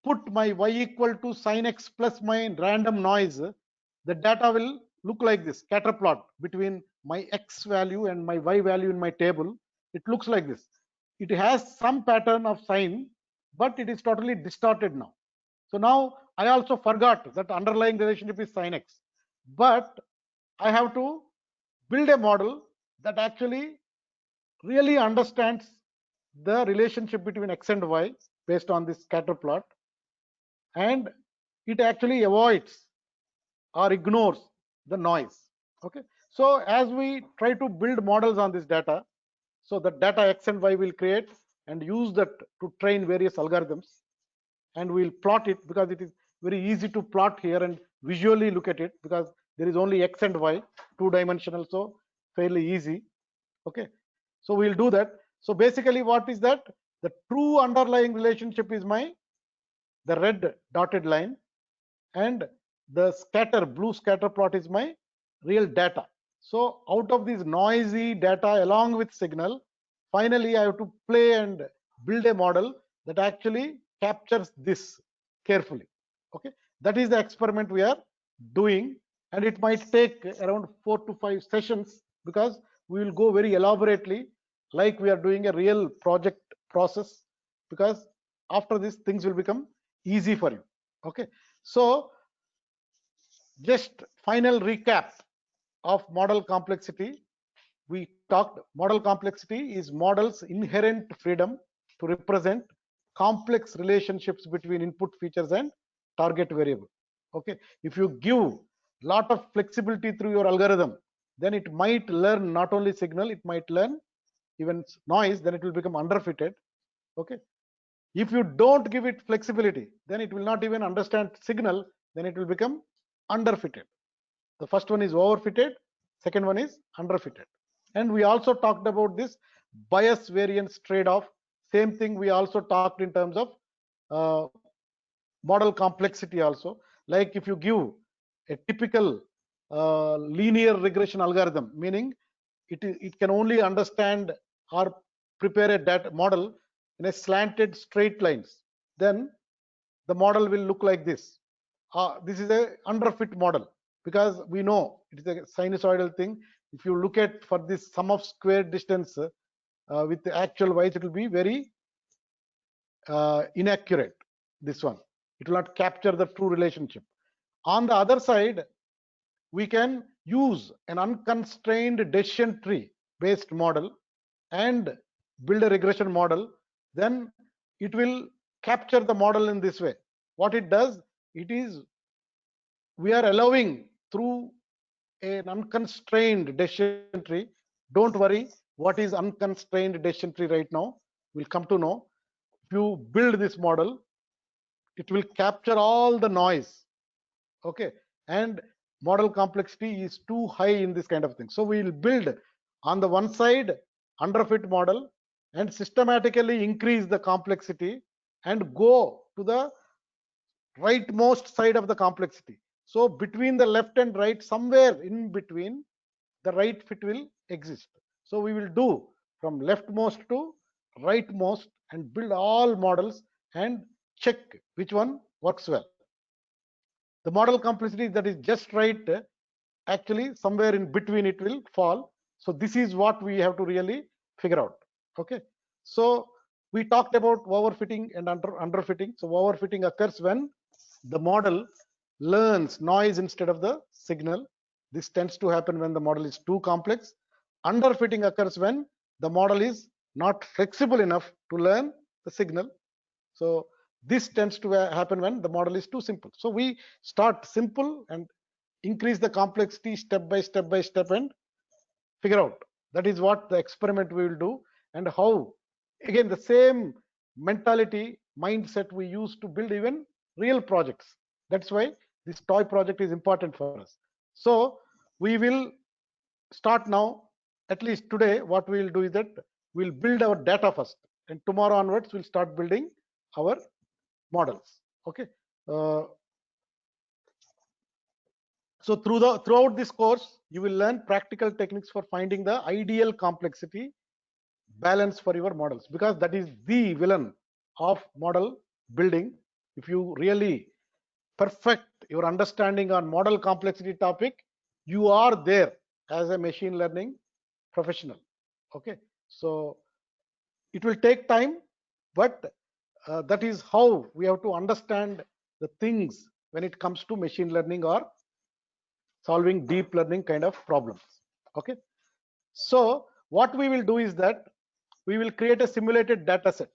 put my y equal to sin x plus my random noise, the data will look like this scatter plot between my x value and my y value in my table. It looks like this. It has some pattern of sign, but it is totally distorted now. So now I also forgot that underlying relationship is sin x, but I have to build a model that actually really understands the relationship between x and y based on this scatter plot, and it actually avoids or ignores the noise. Okay, so as we try to build models on this data, so the data x and y will create and use that to train various algorithms, and we'll plot it because it is very easy to plot here and visually look at it because there is only x and y, two-dimensional, so fairly easy. Okay, so we'll do that. So basically what is that? The true underlying relationship is the red dotted line, and the blue scatter plot is my real data. So out of this noisy data along with signal, finally I have to play and build a model that actually captures this carefully. Okay, that is the experiment we are doing, and it might take around 4 to 5 sessions because we will go very elaborately like we are doing a real project process, because after this things will become easy for you. Okay, so just final recap of model complexity. We talked model complexity is model's inherent freedom to represent complex relationships between input features and target variable. Okay, if you give lot of flexibility through your algorithm, then it might learn not only signal, it might learn even noise, then it will become underfitted. Okay, if you don't give it flexibility, then it will not even understand signal, then it will become underfitted. The first one is overfitted, second one is underfitted. And we also talked about this bias variance trade-off. Same thing we also talked in terms of model complexity also. Like if you give a typical linear regression algorithm, meaning it can only understand or prepare a data model in a slanted straight lines, then the model will look like this. This is a underfit model, because we know it is a sinusoidal thing. If you look at for this sum of square distance with the actual wise, it will be very inaccurate. This one, it will not capture the true relationship. On the other side, we can use an unconstrained decision tree based model and build a regression model. Then it will capture the model in this way. What it does, it is, we are allowing through an unconstrained decision tree. Don't worry, what is unconstrained decision tree right now, we'll come to know. If you build this model, it will capture all the noise, okay, and model complexity is too high in this kind of thing. So we will build on the one side underfit model and systematically increase the complexity and go to the rightmost side of the complexity. So between the left and right, somewhere in between, the right fit will exist. So we will do from leftmost to rightmost and build all models and check which one works well. The model complexity that is just right, actually somewhere in between it will fall. So this is what we have to really figure out. Okay, so we talked about overfitting and underfitting. So overfitting occurs when the model learns noise instead of the signal. This tends to happen when the model is too complex. Underfitting occurs when the model is not flexible enough to learn the signal. So this tends to happen when the model is too simple. So we start simple and increase the complexity step by step and figure out. That is what the experiment we will do, and how, again, the same mentality mindset we use to build even real projects. That's why this toy project is important for us. So we will start now. At least today what we will do is that we'll build our data first, and tomorrow onwards we'll start building our models. Okay, so throughout this course you will learn practical techniques for finding the ideal complexity balance for your models, because that is the villain of model building. If you really perfect your understanding on model complexity topic, you are there as a machine learning professional. Okay, so it will take time, but that is how we have to understand the things when it comes to machine learning or solving deep learning kind of problems. Okay, so what we will do is that we will create a simulated data set.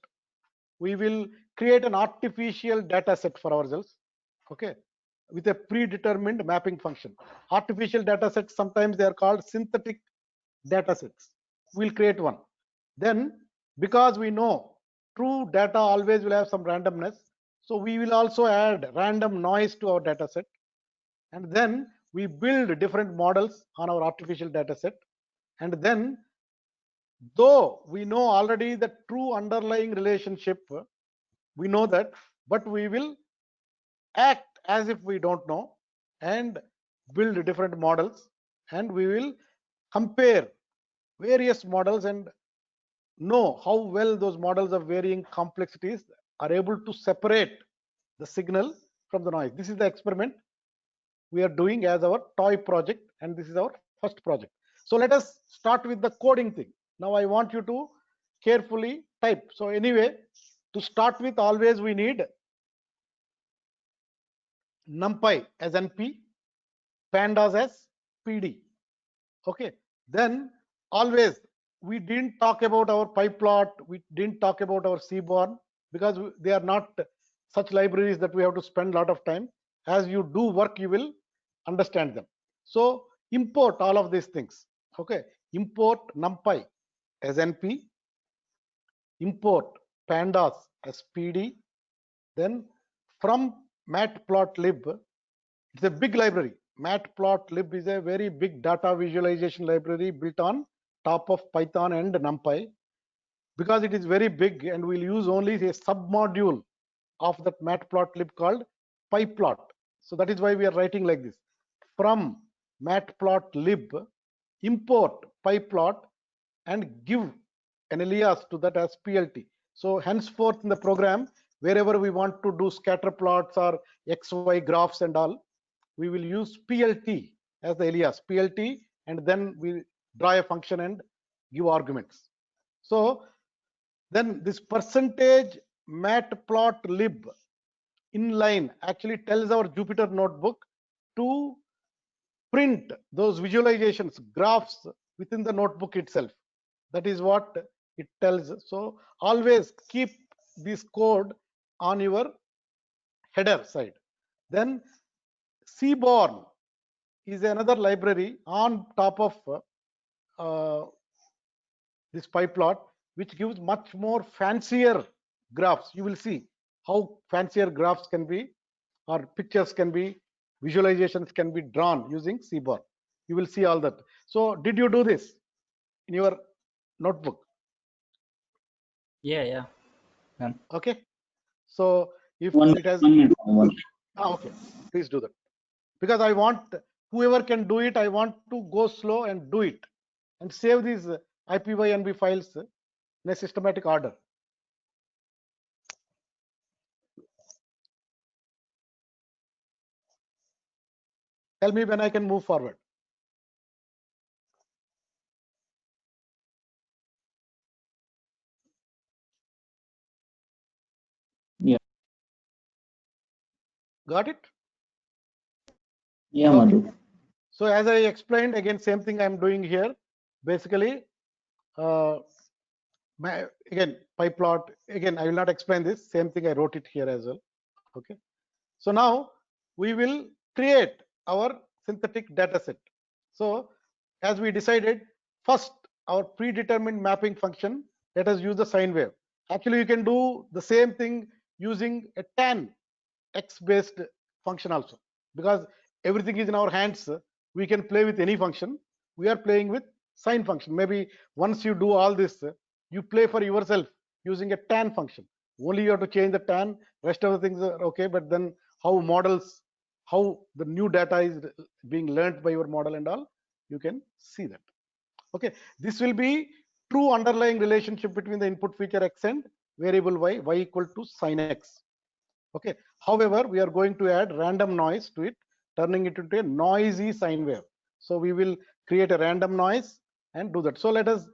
We will create an artificial data set for ourselves, okay, with a predetermined mapping function. Artificial data sets, sometimes they are called synthetic data sets. We'll create one. Then, because we know true data always will have some randomness, so we will also add random noise to our data set, and then we build different models on our artificial data set. And then, though we know already the true underlying relationship, we know that, but we will act as if we don't know and build different models, and we will compare various models and know how well those models of varying complexities are able to separate the signal from the noise. This is the experiment we are doing as our toy project, and this is our first project. So let us start with the coding thing. Now I want you to carefully type. So anyway, to start with, always we need NumPy as NP, pandas as PD. Okay, then always we didn't talk about our pyplot, we didn't talk about our seaborn, because they are not such libraries that we have to spend a lot of time. As you do work, you will understand them. So import all of these things. Okay, import NumPy as NP, import pandas as PD. Then from matplotlib, it's a big library. Matplotlib is a very big data visualization library built on top of Python and NumPy. Because it is very big and we'll use only a submodule of that matplotlib called pyplot. So that is why we are writing like this. From matplotlib, import pyplot and give an alias to that as PLT. So henceforth in the program, wherever we want to do scatter plots or XY graphs and all, we will use PLT as the alias, PLT, and then we draw a function and give arguments. So then this percentage matplotlib inline actually tells our Jupyter notebook to print those visualizations, graphs within the notebook itself. That is what it tells. So always keep this code on your header side. Then Seaborn is another library on top of this pyplot, which gives much more fancier graphs. You will see how fancier graphs can be, or pictures can be, visualizations can be drawn using Seaborn. You will see all that. So did you do this in your notebook?
Yeah.
Okay. So if
One
it has,
minute.
okay, please do that. Because I want whoever can do it, I want to go slow and do it and save these IPYNB files in a systematic order. Tell me when I can move forward.
Yeah.
Got it?
Yeah,
Okay.
Madhu.
So as I explained, again, same thing I'm doing here. Basically, again, pyplot, again, I will not explain this. Same thing, I wrote it here as well. Okay. So now we will create our synthetic data set. So as we decided, first our predetermined mapping function, let us use the sine wave. Actually, you can do the same thing using a tan x based function also, because everything is in our hands. We can play with any function. We are playing with sine function. Maybe once you do all this, you play for yourself using a tan function. Only you have to change the tan, rest of the things are okay. But then how models, how the new data is being learned by your model and all, you can see that. Okay, this will be true underlying relationship between the input feature x and variable y equal to sine x. Okay, however, we are going to add random noise to it, turning it into a noisy sine wave. So we will create a random noise and do that. So let us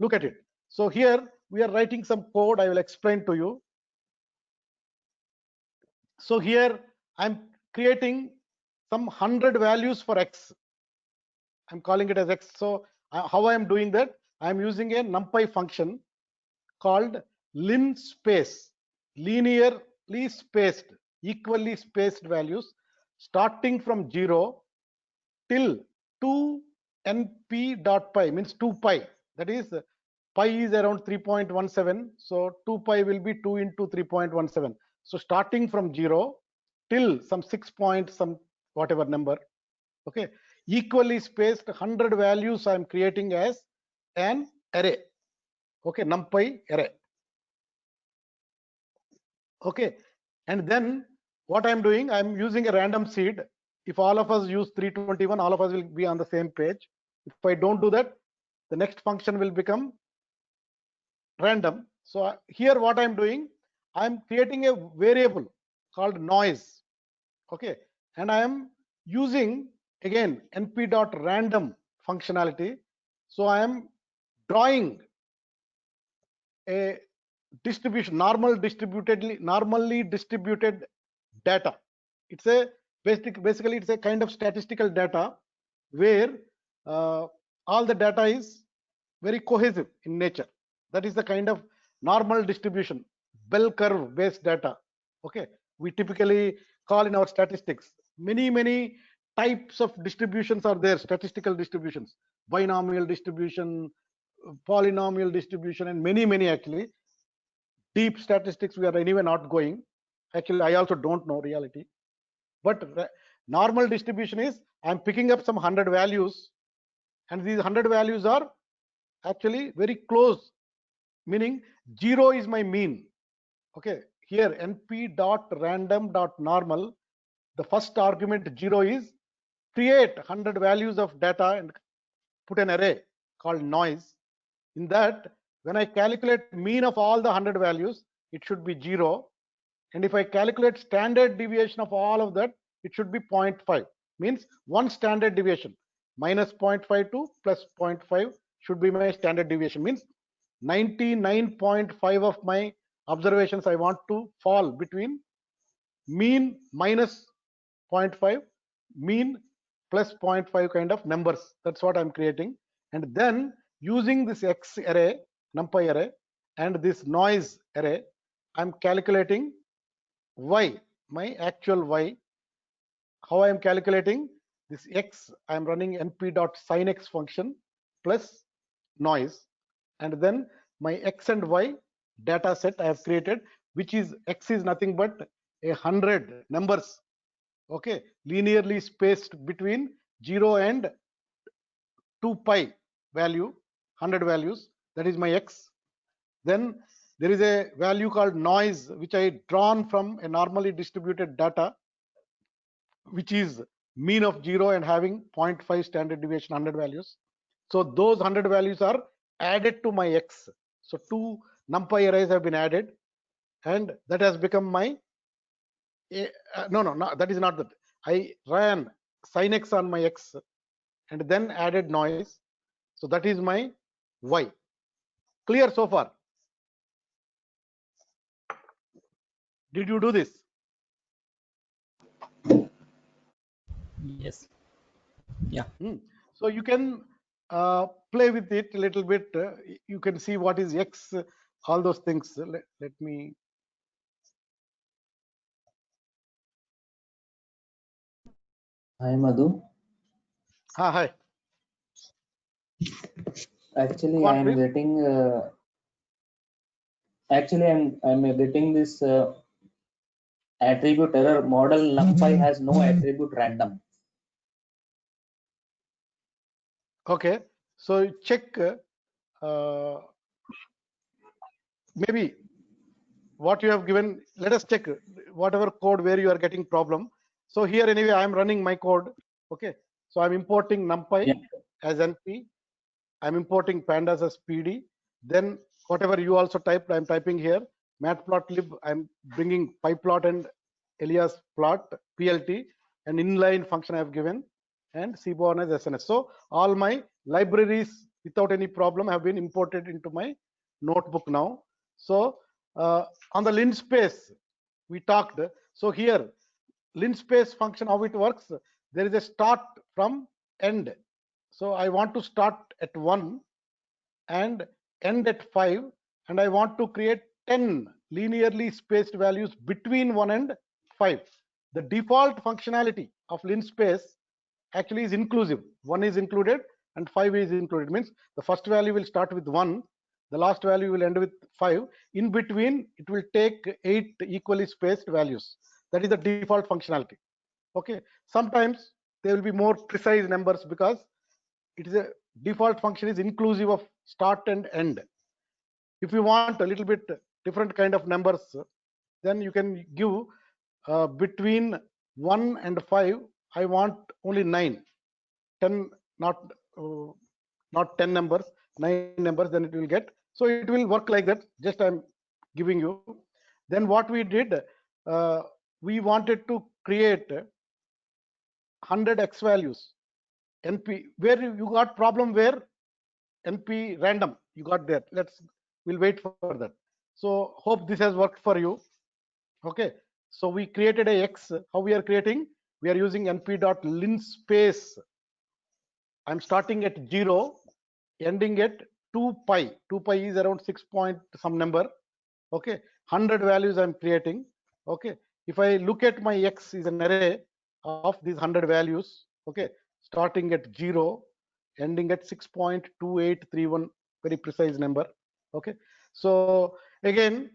look at it. So here we are writing some code. I will explain to you. So here I'm creating some 100 values for x. I'm calling it as x. So how I am doing that? I'm using a NumPy function called linspace, linearly spaced, equally spaced values starting from 0 till 2np.pi, means 2 pi. That is, pi is around 3.17. So 2 pi will be 2 into 3.17. So starting from 0 till some 6 point some whatever number. Okay, equally spaced 100 values I am creating as an array. Okay, NumPy array. Okay, and then what I'm doing, I'm using a random seed. If all of us use 321, all of us will be on the same page. If I don't do that, the next function will become random. So here what I'm doing, I'm creating a variable called noise. Okay, and I am using again np.random functionality. So I am drawing a distribution, normally distributed data. It's a basically it's a kind of statistical data where all the data is very cohesive in nature. That is the kind of normal distribution, bell curve based data. Okay, we typically call in our statistics. Many types of distributions are there, statistical distributions, binomial distribution, polynomial distribution, and many actually. Deep statistics we are anyway not going. Actually, I also don't know reality. But normal distribution is I'm picking up some 100 values, and these 100 values are actually very close, meaning 0 is my mean. Okay, here np dot random dot normal, the first argument 0 is create 100 values of data and put an array called noise. In that, when I calculate mean of all the 100 values, it should be 0. And if I calculate standard deviation of all of that, it should be 0.5. Means one standard deviation. Minus 0.5 to plus 0.5 should be my standard deviation. Means 99.5 of my observations I want to fall between mean minus 0.5, mean plus 0.5 kind of numbers. That's what I'm creating. And then using this X array, NumPy array, and this noise array, I'm calculating Y, my actual Y. How I'm calculating this X, I'm running np.sinx function plus noise. And then my X and Y data set I have created, which is X is nothing but 100 numbers, okay, linearly spaced between 0 and 2 pi value, 100 values. That is my X. Then there is a value called noise, which I drawn from a normally distributed data, which is mean of 0 and having 0.5 standard deviation 100 values. So those 100 values are added to my X. So two NumPy arrays have been added, and that has become my no, that is not that. I ran sinx on my X and then added noise. So that is my Y. Clear so far? Did you do this?
Yes. Yeah.
So you can play with it a little bit. You can see what is X, all those things. Let me.
Hi Madhu.
Hi.
Actually,
On,
I am
please.
getting. I'm getting this attribute error. Model NumPy has no attribute random.
Okay. So check. Maybe what you have given. Let us check whatever code where you are getting problem. So here anyway, I am running my code. Okay. So I'm importing NumPy as NP. I'm importing pandas as PD. Then whatever you also typed, I'm typing here. Matplotlib, I'm bringing pyplot and alias plot, PLT, and inline function I have given, and Seaborn as SNS. So all my libraries without any problem have been imported into my notebook now. So on the linspace, we talked. So here, linspace function, how it works, there is a start from end. So I want to start at 1 and end at 5, and I want to create 10 linearly spaced values between 1 and 5. The default functionality of linspace actually is inclusive. 1 is included and 5 is included. Means the first value will start with 1, the last value will end with 5. In between, it will take 8 equally spaced values. That is the default functionality. Okay. Sometimes there will be more precise numbers because it is a default function is inclusive of start and end. If you want a little bit different kind of numbers, then you can give between 1 and 5. I want only 9, 10, not 10 numbers, 9 numbers. Then it will get. So it will work like that. Just I'm giving you. Then what we did, we wanted to create 100 X values. NP, where you got problem where NP random you got there. We'll wait for that. So hope this has worked for you. Okay. So we created a X. How we are creating? We are using np.linspace. I'm starting at 0, ending at 2 pi. 2 pi is around 6 point some number. Okay. 100 values I'm creating. Okay. If I look at my X is an array of these 100 values. Okay. Starting at 0, ending at 6.2831, very precise number. Okay. So again,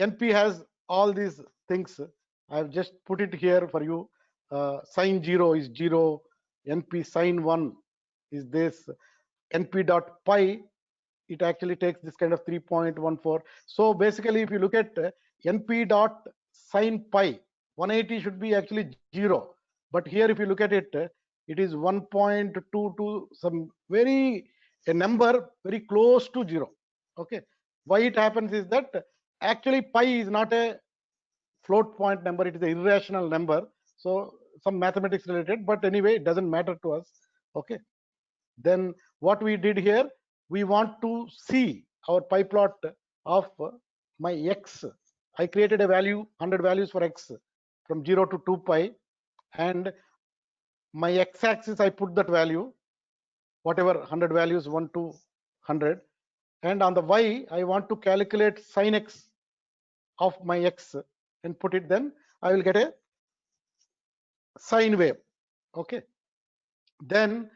NP has all these things. I've just put it here for you. Sin 0 is 0. NP sin 1 is this. NP.pi, it actually takes this kind of 3.14. So basically, if you look at np dot sin pi. 180 should be actually 0, but here if you look at it, it is 1.22, some a number very close to 0. Okay, why it happens is that actually pi is not a float point number, it is an irrational number, so some mathematics related, but anyway it doesn't matter to us. Okay, then what we did here, we want to see our pi plot of my x. I created a value, 100 values for x from 0 to 2 pi, and my x-axis I put that value, whatever 100 values, 1 to 100, and on the y I want to calculate sin x of my x and put it, then I will get a sine wave. Okay, then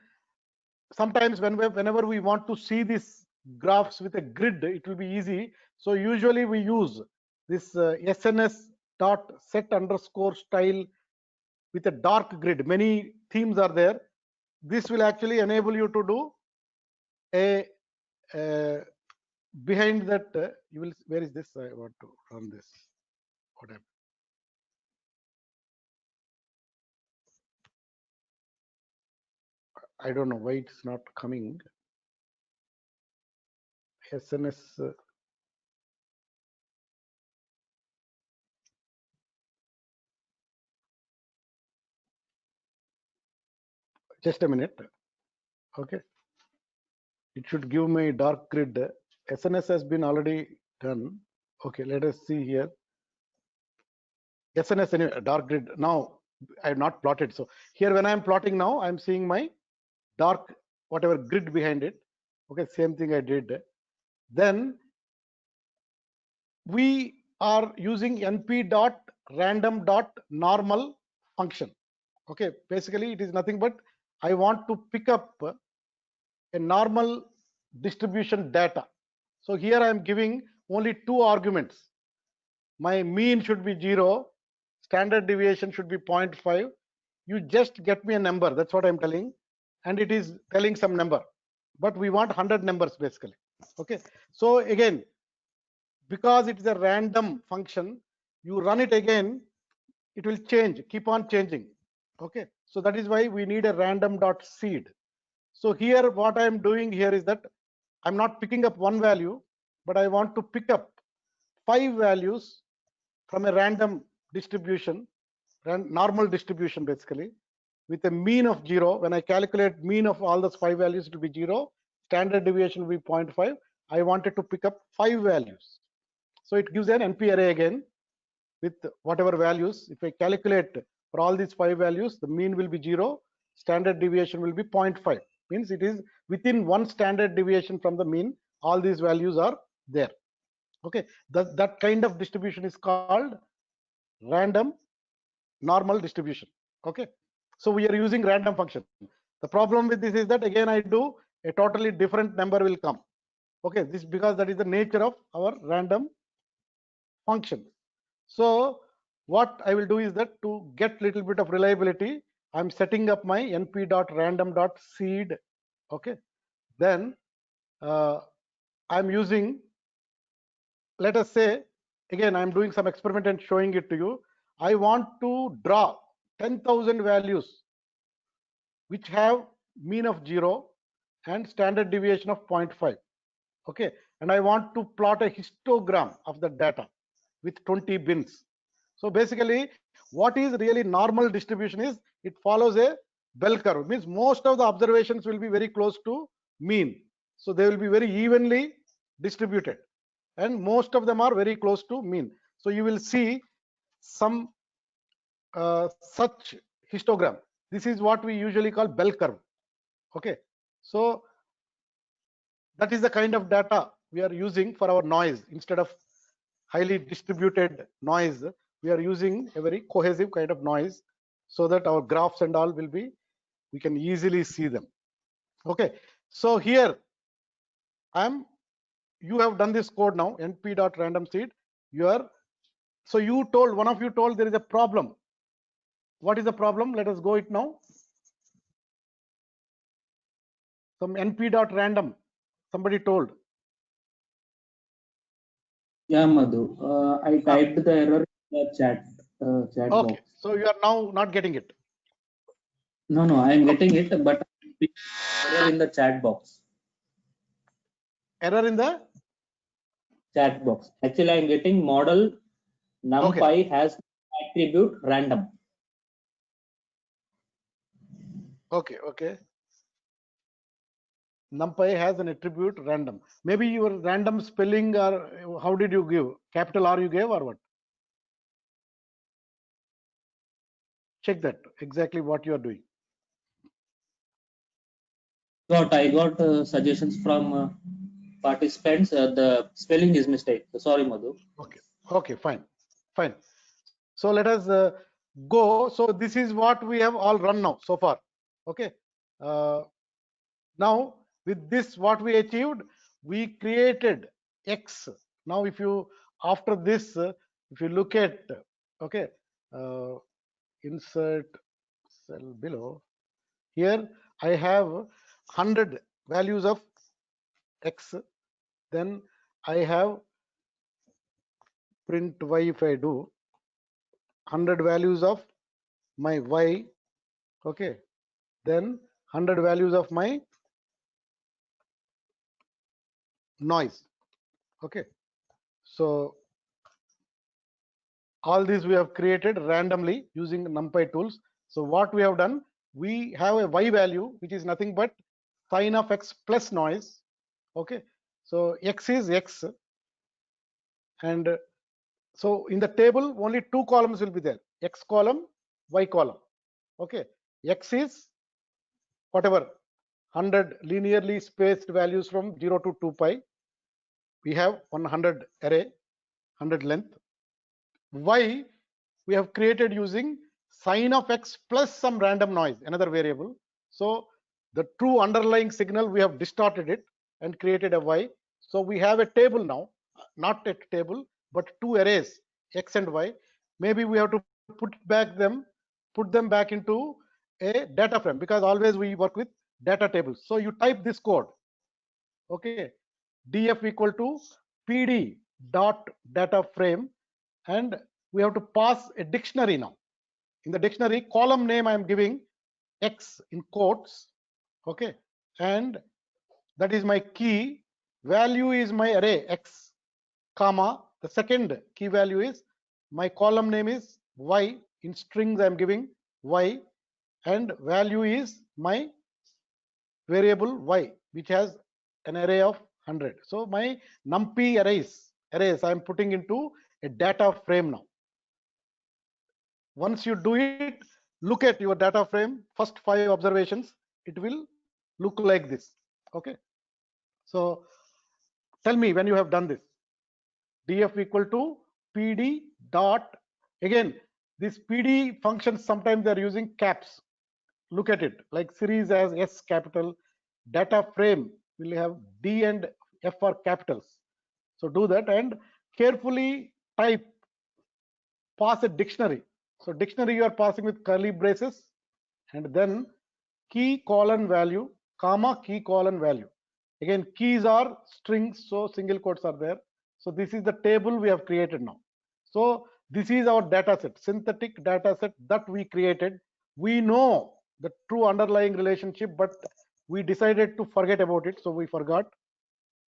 sometimes whenever we want to see these graphs with a grid, it will be easy. So usually we use this SNS dot set underscore style with a dark grid. Many themes are there. This will actually enable you to do a behind that. You will, where is this? I want to run this. Whatever. I don't know why it's not coming. SNS. Just a minute. Okay, it should give me dark grid. SNS has been already done. Okay, let us see here. SNS anyway, dark grid. Now I have not plotted. So here when I am plotting now, I am seeing my dark whatever grid behind it. Okay, same thing I did. Then we are using np dot random dot normal function. Okay, basically it is nothing but I want to pick up a normal distribution data. So here I am giving only 2 arguments. My mean should be 0, standard deviation should be 0.5. You just get me a number, that's what I'm telling, and it is telling some number, but we want 100 numbers basically. Okay, so again, because it is a random function, you run it again, it will change, keep on changing. Okay, so that is why we need a random dot seed. So here what I am doing here is that I'm not picking up one value, but I want to pick up 5 values from a random distribution, normal distribution basically, with a mean of 0. When I calculate mean of all those 5 values, it will be 0. Standard deviation will be 0.5. I wanted to pick up 5 values. So it gives an NP array again with whatever values. If I calculate for all these 5 values, the mean will be 0. Standard deviation will be 0.5. Means it is within 1 standard deviation from the mean. All these values are there. Okay, that kind of distribution is called random normal distribution. Okay, so we are using random function. The problem with this is that again I do a totally different number will come. Okay, this because that is the nature of our random function. So what I will do is that to get little bit of reliability, I'm setting up my np.random.seed. Okay, then I'm using, let us say, again I'm doing some experiment and showing it to you. I want to draw 10,000 values which have mean of 0 and standard deviation of 0.5. Okay, and I want to plot a histogram of the data with 20 bins. So basically what is really normal distribution is it follows a bell curve, means most of the observations will be very close to mean, so they will be very evenly distributed and most of them are very close to mean. So you will see some such histogram. This is what we usually call bell curve. Okay, so that is the kind of data we are using for our noise. Instead of highly distributed noise, we are using a very cohesive kind of noise, so that our graphs and all will be, we can easily see them. Okay, so here you have done this code now, np.randomSeed. So you told, one of you told there is a problem. What is the problem? Let us go it now. Some np.random, somebody told.
Yeah, Madhu. I typed the error in the chat
Okay,
box.
so you are now not getting it.
No, I am getting it, but error in the chat box.
Error in the
Chat box. Actually, I am getting model NumPy has attribute random.
okay. NumPy has an attribute random. Maybe your random spelling, or how did you give? Capital R you gave or what? Check that exactly what you are doing.
I got suggestions from participants. The spelling is mistake. Sorry, Madhu.
Okay, fine. So let us go. So this is what we have all run now so far. Okay. Now with this, what we achieved, we created X. Now if you, after this, if you look at, okay, insert cell below, here I have 100 values of X. Then I have print Y. If I do 100 values of my Y, okay, then 100 values of my noise. Okay, so all these we have created randomly using NumPy tools. So what we have done, we have a Y value which is nothing but sin of X plus noise. Okay, so X is X, and so in the table only two columns will be there, X column, Y column. Okay, X is whatever 100 linearly spaced values from 0 to 2 pi. We have 100 array, 100 length. Y we have created using sin of X plus some random noise, another variable. So the true underlying signal, we have distorted it and created a Y. So we have a table now, not a table, but two arrays, X and Y. Maybe we have to put them back into a data frame, because always we work with data tables. So you type this code, okay, df equal to pd dot data frame, and we have to pass a dictionary now. In the dictionary, column name I am giving X in quotes, okay, and that is my key value, is my array X, comma, the second key value is my column name is Y, in strings I am giving Y, and value is my variable Y, which has an array of 100. So my numpy arrays I am putting into a data frame now. Once you do it, look at your data frame, first 5 observations, it will look like this. Okay, so tell me when you have done this. Df equal to pd dot, again this pd functions sometimes they are using caps. Look at it, like series as S capital, data frame will have D and F are capitals. So do that and carefully type, pass a dictionary. So dictionary you are passing with curly braces, and then key colon value, comma, key colon value. Again, keys are strings, so single quotes are there. So this is the table we have created now. So this is our data set, synthetic data set that we created. We know the true underlying relationship, but we decided to forget about it. So we forgot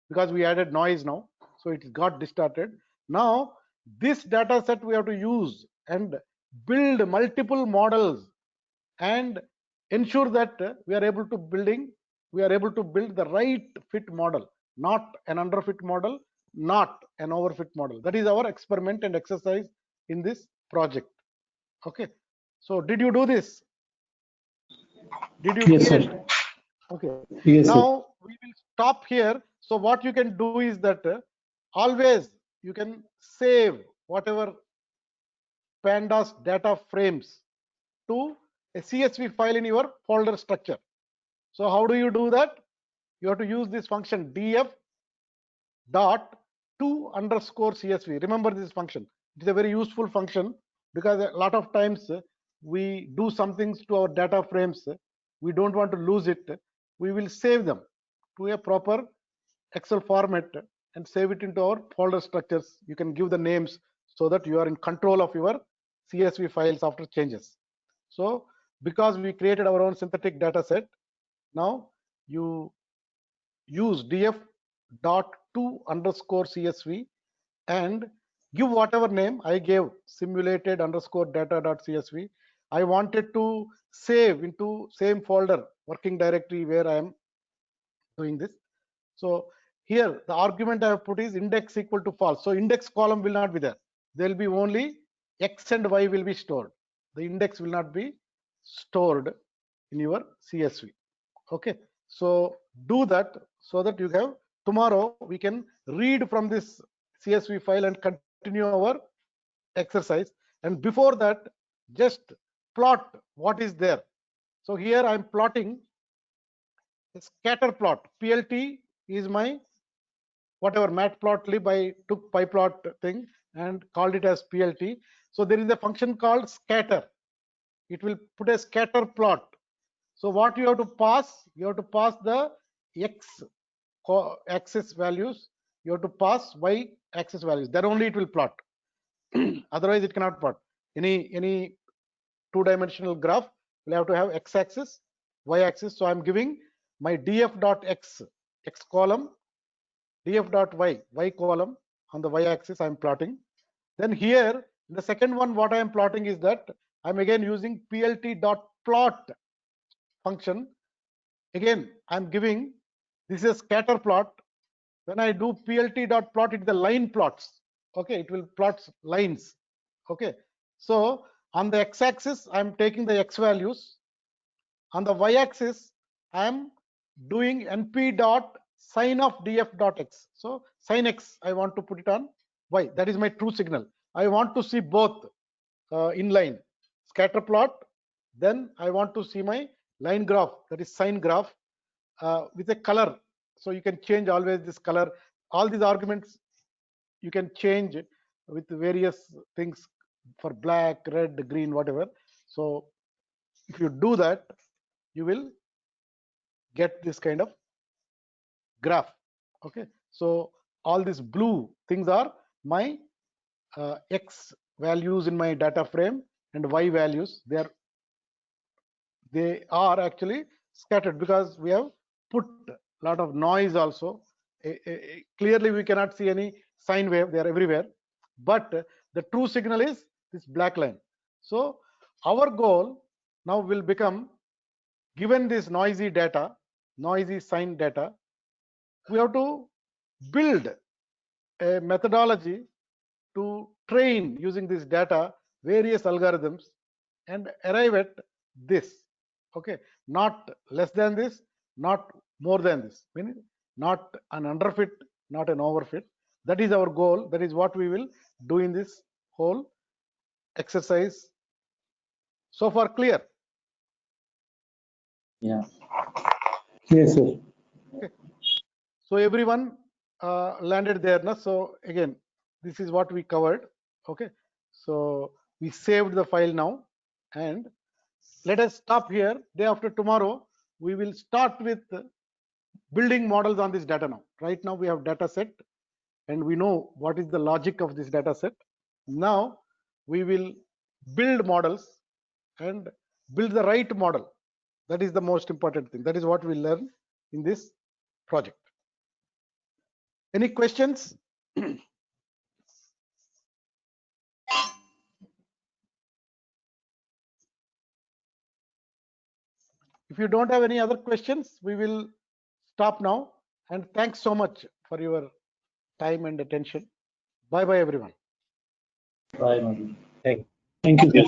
because we added noise now. So it got distorted. Now this data set we have to use and build multiple models and ensure that we are able to build the right fit model, not an underfit model, not an overfit model. That is our experiment and exercise in this project. Okay, so did you do this? Did you
Yes,
create?
sir.
Okay,
Yes, sir.
now we will stop here. So what you can do is that always you can save whatever pandas data frames to a CSV file in your folder structure. So how do you do that? You have to use this function df dot to underscore CSV. Remember this function. It is a very useful function because a lot of times we do some things to our data frames. We don't want to lose it. We will save them to a proper Excel format and save it into our folder structures. You can give the names so that you are in control of your CSV files after changes. So because we created our own synthetic data set, now you use df.to_CSV and give whatever name. I gave simulated_data.csv. I wanted to save into same folder working directory where I am doing this. So here the argument I have put is index equal to false. So index column will not be there. There will be only X and Y will be stored. The index will not be stored in your CSV. Okay. So do that so that you have tomorrow we can read from this CSV file and continue our exercise. And before that, just plot what is there. So here I am plotting a scatter plot. PLT is my whatever matplotlib. I took pyplot thing and called it as PLT. So there is a function called scatter. It will put a scatter plot. So what you have to pass? You have to pass the X axis values. You have to pass Y axis values. Then only it will plot. Otherwise, it cannot plot. Any two-dimensional graph will have to have X axis, Y axis. So I'm giving my df.x X column, df.y Y column on the Y axis. I'm plotting. Then here, the second one, what I am plotting is that I'm again using plt.plot function. Again, I'm giving this is a scatter plot. When I do plt.plot, it's the line plots. Okay, it will plot lines. Okay, so on the x-axis, I'm taking the x values. On the y-axis, I'm doing np.sin of df.x. So sin x, I want to put it on y. That is my true signal. I want to see both inline scatter plot. Then I want to see my line graph, that is sine graph, with a color. So you can change always this color. All these arguments you can change with various things for black, red, green, whatever. So if you do that, you will get this kind of graph. Okay, so all these blue things are my X values in my data frame and Y values. They are actually scattered because we have put a lot of noise also. Clearly we cannot see any sine wave, they are everywhere, but the true signal is this black line. So our goal now will become, given this noisy data, noisy sine data, we have to build a methodology to train using this data various algorithms and arrive at this. Okay, not less than this, not more than this, meaning not an underfit, not an overfit. That is our goal. That is what we will do in this whole exercise. So far clear?
Yeah.
Yes, sir.
Okay. So everyone landed there. No? So again, this is what we covered. Okay. So we saved the file now, and let us stop here. Day after tomorrow, we will start with building models on this data now. Right now we have data set and we know what is the logic of this data set. Now we will build models and build the right model. That is the most important thing. That is what we learn in this project. Any questions? If you don't have any other questions, we will stop now. And thanks so much for your time and attention. Bye bye, everyone.
Bye, Madhu.
Thank you, sir.